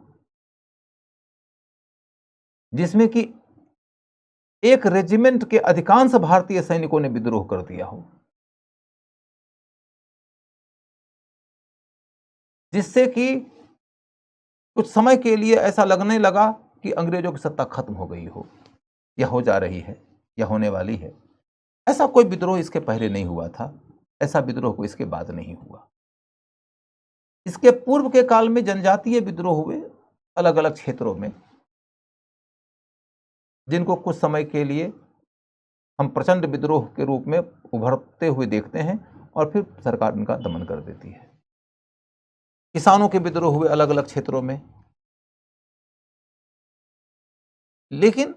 जिसमें कि एक रेजिमेंट के अधिकांश भारतीय सैनिकों ने विद्रोह कर दिया हो, जिससे कि कुछ समय के लिए ऐसा लगने लगा कि अंग्रेजों की सत्ता खत्म हो गई हो, या हो जा रही है, या होने वाली है। ऐसा कोई विद्रोह इसके पहले नहीं हुआ था, ऐसा विद्रोह कोई इसके बाद नहीं हुआ। इसके पूर्व के काल में जनजातीय विद्रोह हुए अलग अलग क्षेत्रों में, जिनको कुछ समय के लिए हम प्रचंड विद्रोह के रूप में उभरते हुए देखते हैं, और फिर सरकार इनका दमन कर देती है। किसानों के विद्रोह हुए अलग अलग क्षेत्रों में, लेकिन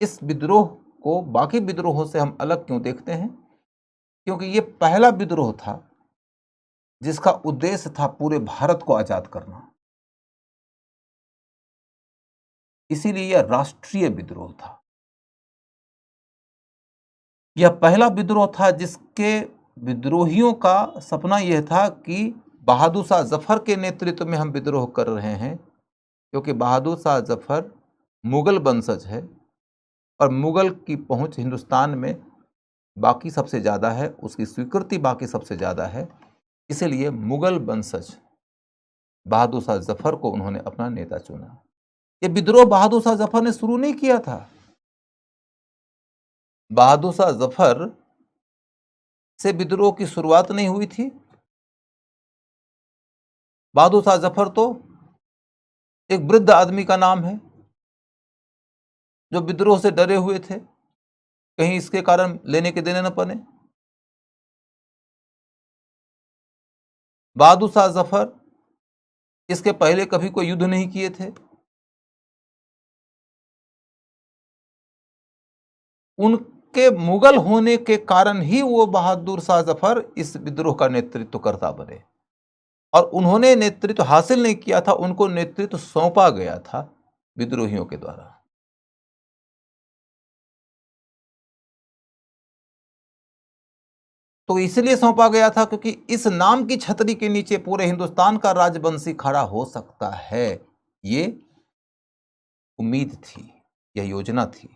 इस विद्रोह को बाकी विद्रोहों से हम अलग क्यों देखते हैं? क्योंकि ये पहला विद्रोह था जिसका उद्देश्य था पूरे भारत को आजाद करना, इसीलिए यह राष्ट्रीय विद्रोह था। यह पहला विद्रोह था जिसके विद्रोहियों का सपना यह था कि बहादुर शाह जफर के नेतृत्व में हम विद्रोह कर रहे हैं, क्योंकि बहादुर शाह जफर मुगल वंशज है और मुगल की पहुंच हिंदुस्तान में बाकी सबसे ज़्यादा है, उसकी स्वीकृति बाकी सबसे ज़्यादा है, इसलिए मुगल वंशज बहादुर शाह जफर को उन्होंने अपना नेता चुना। ये विद्रोह बहादुर शाह जफर ने शुरू नहीं किया था। बहादुर शाह जफर से विद्रोह की शुरुआत नहीं हुई थी। बहादुर शाह जफर तो एक वृद्ध आदमी का नाम है जो विद्रोह से डरे हुए थे, कहीं इसके कारण लेने के देने न बने। बहादुर शाह जफर इसके पहले कभी कोई युद्ध नहीं किए थे। उनके मुगल होने के कारण ही वो बहादुर शाह जफर इस विद्रोह का नेतृत्व करता बने, और उन्होंने नेतृत्व हासिल नहीं किया था, उनको नेतृत्व सौंपा गया था विद्रोहियों के द्वारा। तो इसलिए सौंपा गया था क्योंकि इस नाम की छतरी के नीचे पूरे हिंदुस्तान का राजवंशी खड़ा हो सकता है, ये उम्मीद थी, यह योजना थी।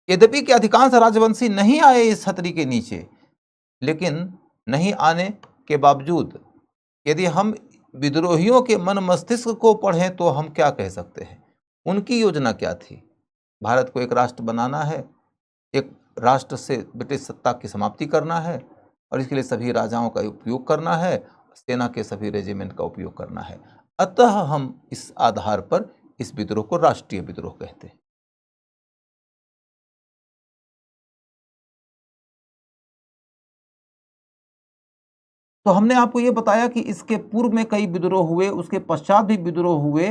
यद्यपि कि अधिकांश राजवंशी नहीं आए इस छतरी के नीचे, लेकिन नहीं आने के बावजूद यदि हम विद्रोहियों के मन मस्तिष्क को पढ़ें तो हम क्या कह सकते हैं? उनकी योजना क्या थी? भारत को एक राष्ट्र बनाना है, एक राष्ट्र से ब्रिटिश सत्ता की समाप्ति करना है, और इसके लिए सभी राजाओं का उपयोग करना है, सेना के सभी रेजिमेंट का उपयोग करना है। अतः हम इस आधार पर इस विद्रोह को राष्ट्रीय विद्रोह कहते हैं। तो हमने आपको यह बताया कि इसके पूर्व में कई विद्रोह हुए, उसके पश्चात भी विद्रोह हुए।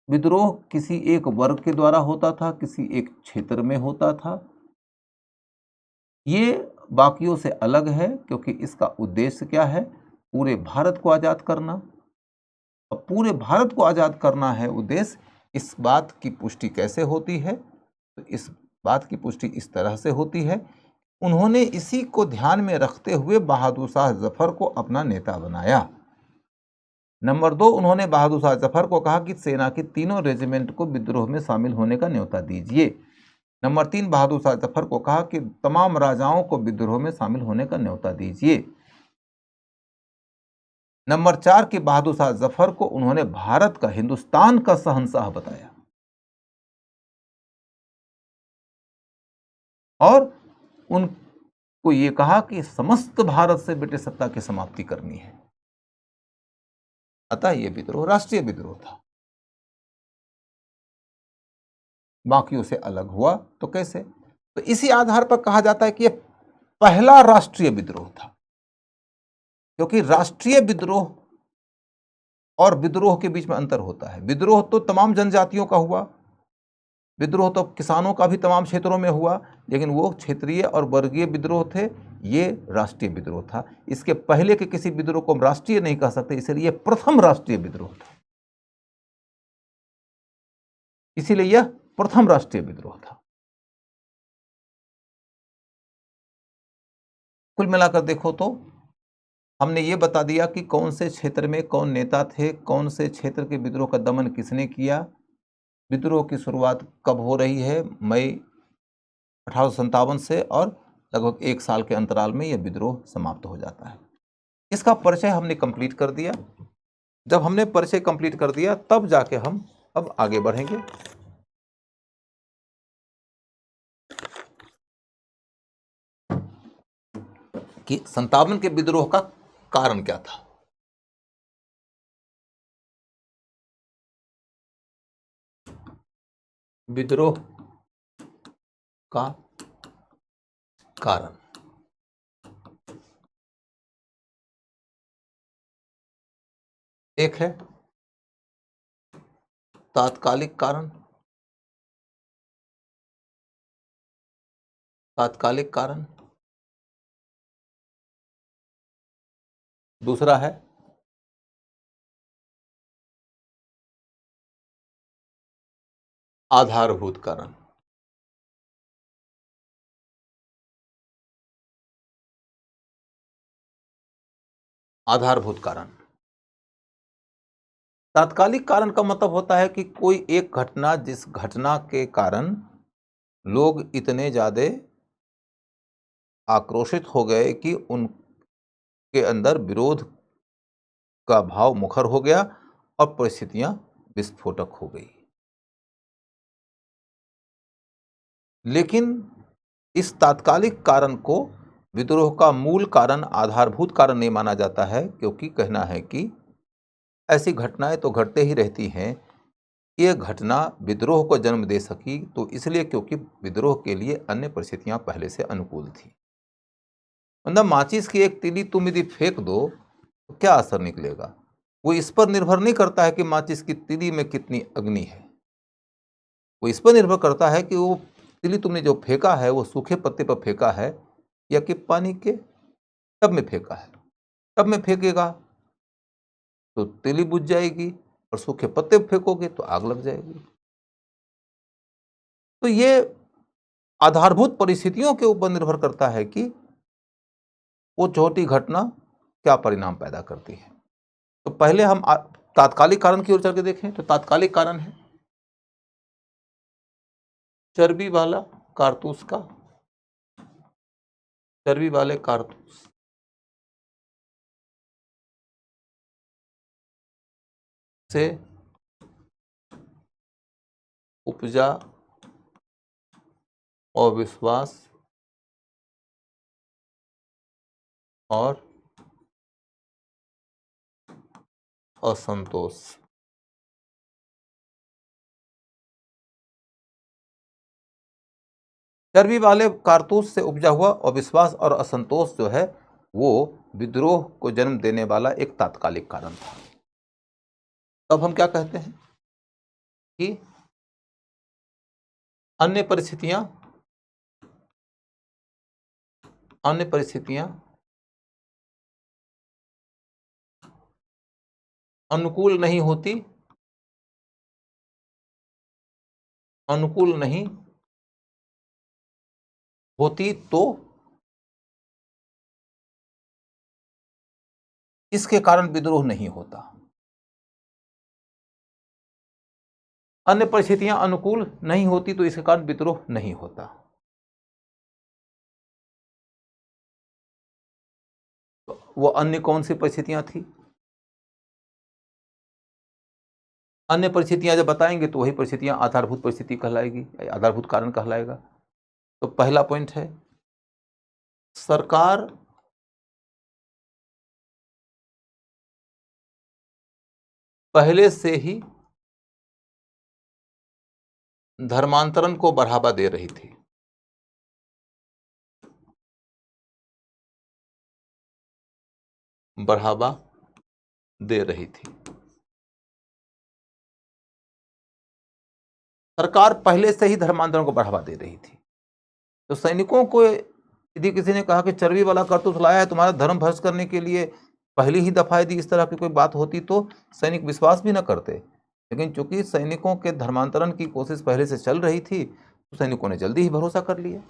विद्रोह किसी एक वर्ग के द्वारा होता था, किसी एक क्षेत्र में होता था। ये बाकियों से अलग है क्योंकि इसका उद्देश्य क्या है? पूरे भारत को आजाद करना। अब पूरे भारत को आजाद करना है उद्देश्य। इस बात की पुष्टि कैसे होती है? तो इस बात की पुष्टि इस तरह से होती है, उन्होंने इसी को ध्यान में रखते हुए बहादुर शाह जफर को अपना नेता बनाया। नंबर 2, उन्होंने बहादुर शाह जफर को कहा कि सेना के तीनों रेजिमेंट को विद्रोह में शामिल होने का न्योता दीजिए। नंबर 3, बहादुर शाह जफर को कहा कि तमाम राजाओं को विद्रोह में शामिल होने का न्योता दीजिए। नंबर 4 कि बहादुर शाह जफर को उन्होंने भारत का, हिंदुस्तान का शहंशाह बताया, और उनको ये कहा कि समस्त भारत से ब्रिटिश सत्ता की समाप्ति करनी है। अतः यह विद्रोह राष्ट्रीय विद्रोह था, बाकियों से अलग हुआ। तो कैसे? तो इसी आधार पर कहा जाता है कि यह पहला राष्ट्रीय विद्रोह था, क्योंकि राष्ट्रीय विद्रोह और विद्रोह के बीच में अंतर होता है। विद्रोह तो तमाम जनजातियों का हुआ, विद्रोह तो किसानों का भी तमाम क्षेत्रों में हुआ, लेकिन वो क्षेत्रीय और वर्गीय विद्रोह थे, ये राष्ट्रीय विद्रोह था। इसके पहले के किसी विद्रोह को हम राष्ट्रीय नहीं कह सकते, इसलिए प्रथम राष्ट्रीय विद्रोह था, इसीलिए यह प्रथम राष्ट्रीय विद्रोह था। कुल मिलाकर देखो तो हमने ये बता दिया कि कौन से क्षेत्र में कौन नेता थे, कौन से क्षेत्र के विद्रोह का दमन किसने किया, विद्रोह की शुरुआत कब हो रही है, मई 1857 से, और लगभग 1 साल के अंतराल में यह विद्रोह समाप्त हो जाता है। इसका परिचय हमने कंप्लीट कर दिया। जब हमने परिचय कंप्लीट कर दिया तब जाके हम अब आगे बढ़ेंगे। कि 57 के विद्रोह का कारण क्या था। विद्रोह का कारण एक है तात्कालिक कारण, तात्कालिक कारण। दूसरा है आधारभूत कारण। आधारभूत कारण, तात्कालिक कारण का मतलब होता है कि कोई एक घटना, जिस घटना के कारण लोग इतने ज़्यादा आक्रोशित हो गए कि उनके अंदर विरोध का भाव मुखर हो गया और परिस्थितियां विस्फोटक हो गई। लेकिन इस तात्कालिक कारण को विद्रोह का मूल कारण, आधारभूत कारण नहीं माना जाता है, क्योंकि कहना है कि ऐसी घटनाएं तो घटते ही रहती हैं। ये घटना विद्रोह को जन्म दे सकी तो इसलिए क्योंकि विद्रोह के लिए अन्य परिस्थितियां पहले से अनुकूल थी। मतलब माचिस की एक तीली तुम यदि फेंक दो तो क्या असर निकलेगा, वो इस पर निर्भर नहीं करता है कि माचिस की तीली में कितनी अग्नि है। वो इस पर निर्भर करता है कि वो तीली तुमने जो फेंका है वो सूखे पत्ते पर फेंका है या कि पानी के टब में फेंका है। टब में फेंकेगा तो तीली बुझ जाएगी और सूखे पत्ते फेंकोगे तो आग लग जाएगी। तो ये आधारभूत परिस्थितियों के ऊपर निर्भर करता है कि वो छोटी घटना क्या परिणाम पैदा करती है। तो पहले हम तात्कालिक कारण की ओर चल के देखें तो तात्कालिक कारण है चर्बी वाला कारतूस का, चर्बी वाले कारतूस से उपजा अविश्वास और असंतोष। चर्बी वाले कारतूस से उपजा हुआ अविश्वास और असंतोष जो है वो विद्रोह को जन्म देने वाला एक तात्कालिक कारण था। तब हम क्या कहते हैं कि अन्य परिस्थितियां अनुकूल नहीं होती तो इसके कारण विद्रोह नहीं होता। अन्य परिस्थितियां अनुकूल नहीं होती तो इसके कारण विद्रोह नहीं होता। तो वो अन्य कौन सी परिस्थितियां थी? अन्य परिस्थितियां जब बताएंगे तो वही परिस्थितियां आधारभूत परिस्थिति कहलाएगी, आधारभूत कारण कहलाएगा। तो पहला पॉइंट है सरकार पहले से ही धर्मांतरण को बढ़ावा दे रही थी। बढ़ावा दे रही थी। सरकार पहले से ही धर्मांतरण को बढ़ावा दे रही थी। तो सैनिकों को यदि किसी ने कहा कि चर्बी वाला कारतूस लाया है तुम्हारा धर्म भ्रष्ट करने के लिए, पहली ही दफा यदि इस तरह की कोई बात होती तो सैनिक विश्वास भी न करते। लेकिन चूंकि सैनिकों के धर्मांतरण की कोशिश पहले से चल रही थी तो सैनिकों ने जल्दी ही भरोसा कर लिया।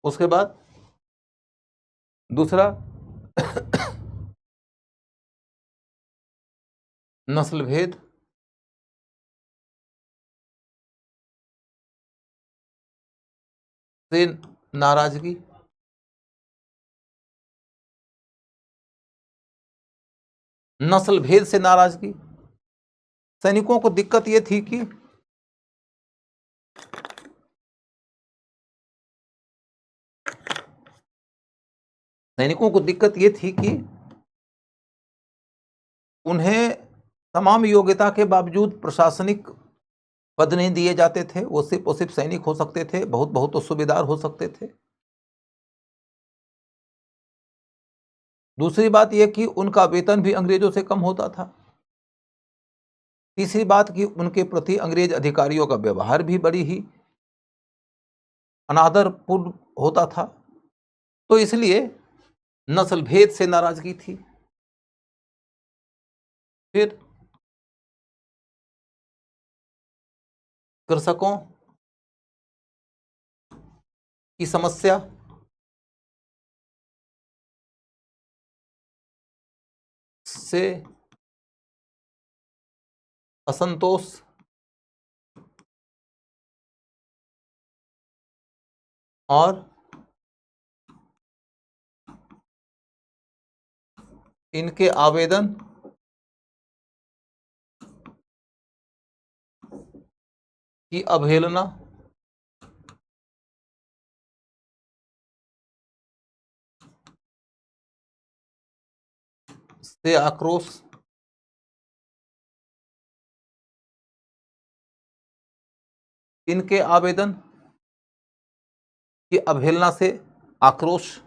उसके बाद दूसरा नस्ल भेद से नाराजगी। नस्ल भेद से नाराजगी। सैनिकों को दिक्कत यह थी कि उन्हें तमाम योग्यता के बावजूद प्रशासनिक पद नहीं दिए जाते थे। वो सिर्फ सैनिक हो सकते थे, बहुत बहुत तो सूबेदार हो सकते थे। दूसरी बात यह कि उनका वेतन भी अंग्रेजों से कम होता था। तीसरी बात कि उनके प्रति अंग्रेज अधिकारियों का व्यवहार भी बड़ी ही अनादरपूर्ण होता था। तो इसलिए नस्ल भेद से नाराजगी थी। फिर कृषकों की समस्या से असंतोष और इनके आवेदन की अवहेलना से आक्रोश, इनके आवेदन की अवहेलना से आक्रोश,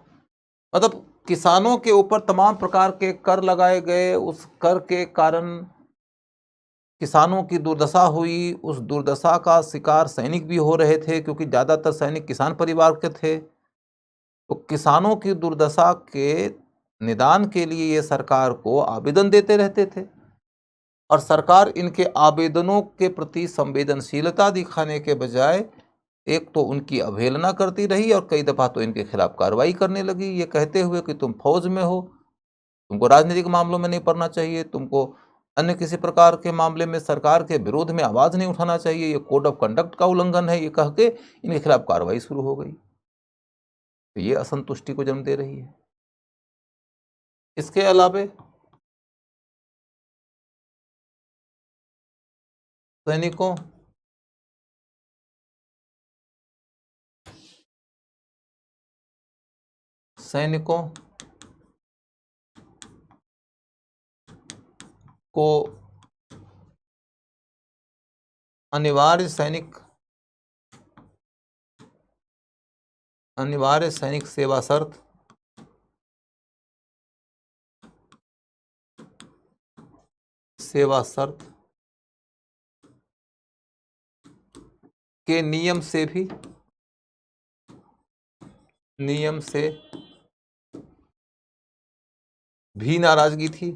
मतलब किसानों के ऊपर तमाम प्रकार के कर लगाए गए, उस कर के कारण किसानों की दुर्दशा हुई। उस दुर्दशा का शिकार सैनिक भी हो रहे थे, क्योंकि ज़्यादातर सैनिक किसान परिवार के थे। तो किसानों की दुर्दशा के निदान के लिए ये सरकार को आवेदन देते रहते थे, और सरकार इनके आवेदनों के प्रति संवेदनशीलता दिखाने के बजाय एक तो उनकी अवहेलना करती रही, और कई दफ़ा तो इनके खिलाफ कार्रवाई करने लगी, ये कहते हुए कि तुम फौज में हो, तुमको राजनीतिक मामलों में नहीं पड़ना चाहिए, तुमको अन्य किसी प्रकार के मामले में सरकार के विरोध में आवाज़ नहीं उठाना चाहिए, ये कोड ऑफ कंडक्ट का उल्लंघन है, ये कह के इनके खिलाफ कार्रवाई शुरू हो गई। तो ये असंतुष्टि को जन्म दे रही है। इसके अलावे सैनिकों को अनिवार्य सैनिक सेवा शर्त के नियम से भी नाराजगी थी।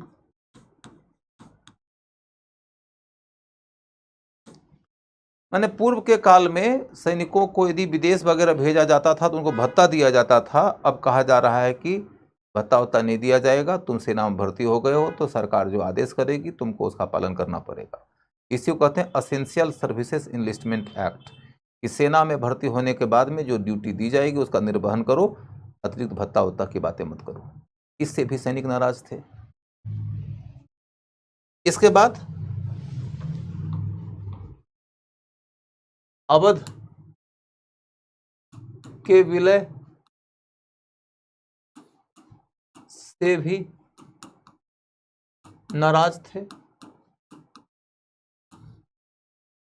माने पूर्व के काल में सैनिकों को यदि विदेश वगैरह भेजा जाता था तो उनको भत्ता दिया जाता था। अब कहा जा रहा है कि भत्ता वत्ता नहीं दिया जाएगा, तुम सेना में भर्ती हो गए हो तो सरकार जो आदेश करेगी तुमको उसका पालन करना पड़ेगा। इसी को कहते हैं असेंशियल सर्विसेज इनलिस्टमेंट एक्ट, कि सेना में भर्ती होने के बाद में जो ड्यूटी दी जाएगी उसका निर्वहन करो, अतिरिक्त भत्ता वत्ता की बातें मत करो। इससे भी सैनिक नाराज थे। इसके बाद अवध के विलय से भी नाराज थे।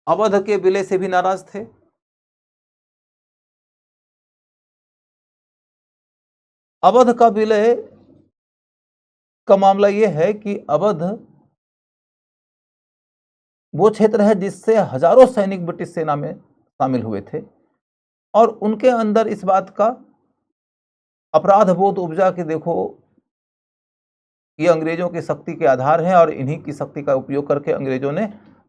अवध के विलय से भी नाराज थे। अवध का विलय का मामला यह है कि अवध वो क्षेत्र है जिससे हजारों सैनिक ब्रिटिश सेना में शामिल हुए थे, और उनके अंदर इस बात का अपराध बोध उपजा कि देखो ये अंग्रेजों की शक्ति के आधार हैं, और इन्हीं की शक्ति का उपयोग करके अंग्रेजों ने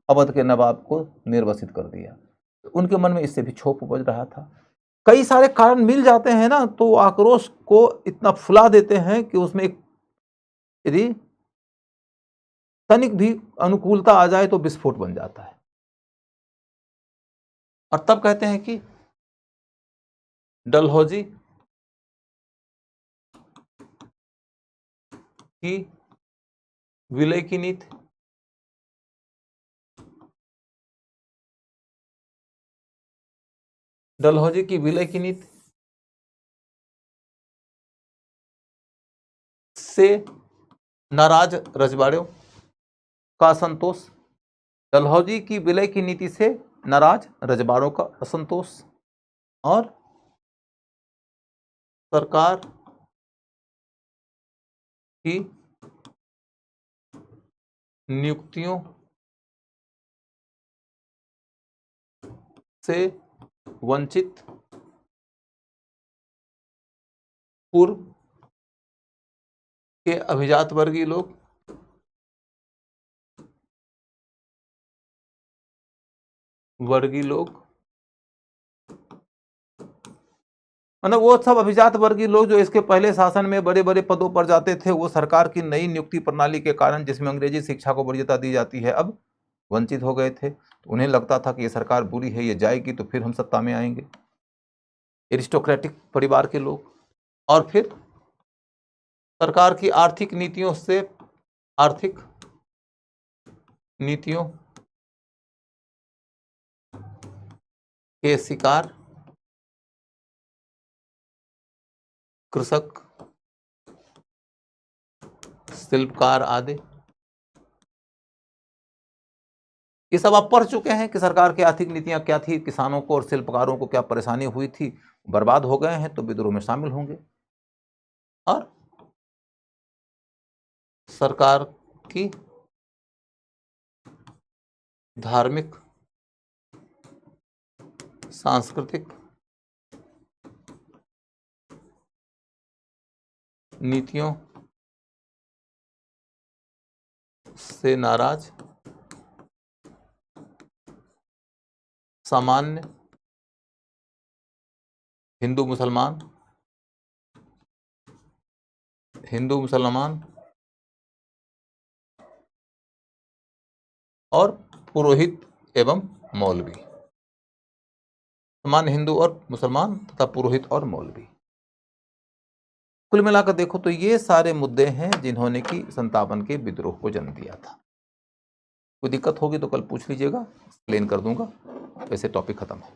अवध के नवाब को निर्वासित कर दिया। तो उनके मन में इससे भी क्षोभ उपज रहा था। कई सारे कारण मिल जाते हैं ना, तो आक्रोश को इतना फुला देते हैं कि उसमें यदि तनिक भी अनुकूलता आ जाए तो विस्फोट बन जाता है, और तब कहते हैं कि डलहौजी की विलय की नीति से नाराज रजवाड़ों का असंतोष। डलहौजी की विलय की नीति से नाराज रजवाड़ों का असंतोष, और सरकार की नियुक्तियों से वंचित पूर्व के अभिजात वर्गीय लोग मतलब वो सब अभिजात वर्गीय लोग जो इसके पहले शासन में बड़े बड़े पदों पर जाते थे, वो सरकार की नई नियुक्ति प्रणाली के कारण जिसमें अंग्रेजी शिक्षा को वरीयता दी जाती है, अब वंचित हो गए थे। तो उन्हें लगता था कि ये सरकार बुरी है, ये जाएगी तो फिर हम सत्ता में आएंगे। एरिस्टोक्रेटिक परिवार के लोग, और फिर सरकार की आर्थिक नीतियों के शिकार कृषक, शिल्पकार आदि। ये सब आप पढ़ चुके हैं कि सरकार की आर्थिक नीतियां क्या थी, किसानों को और शिल्पकारों को क्या परेशानी हुई थी, बर्बाद हो गए हैं तो विद्रोह में शामिल होंगे। और सरकार की धार्मिक, सांस्कृतिक नीतियों से नाराज सामान्य हिंदू मुसलमान और पुरोहित एवं मौलवी, सामान्य हिंदू और मुसलमान तथा पुरोहित और मौलवी। कुल मिलाकर देखो तो ये सारे मुद्दे हैं जिन्होंने कि 57 के विद्रोह को जन्म दिया था। कोई दिक्कत होगी तो कल पूछ लीजिएगा, एक्सप्लेन कर दूंगा। वैसे टॉपिक खत्म है।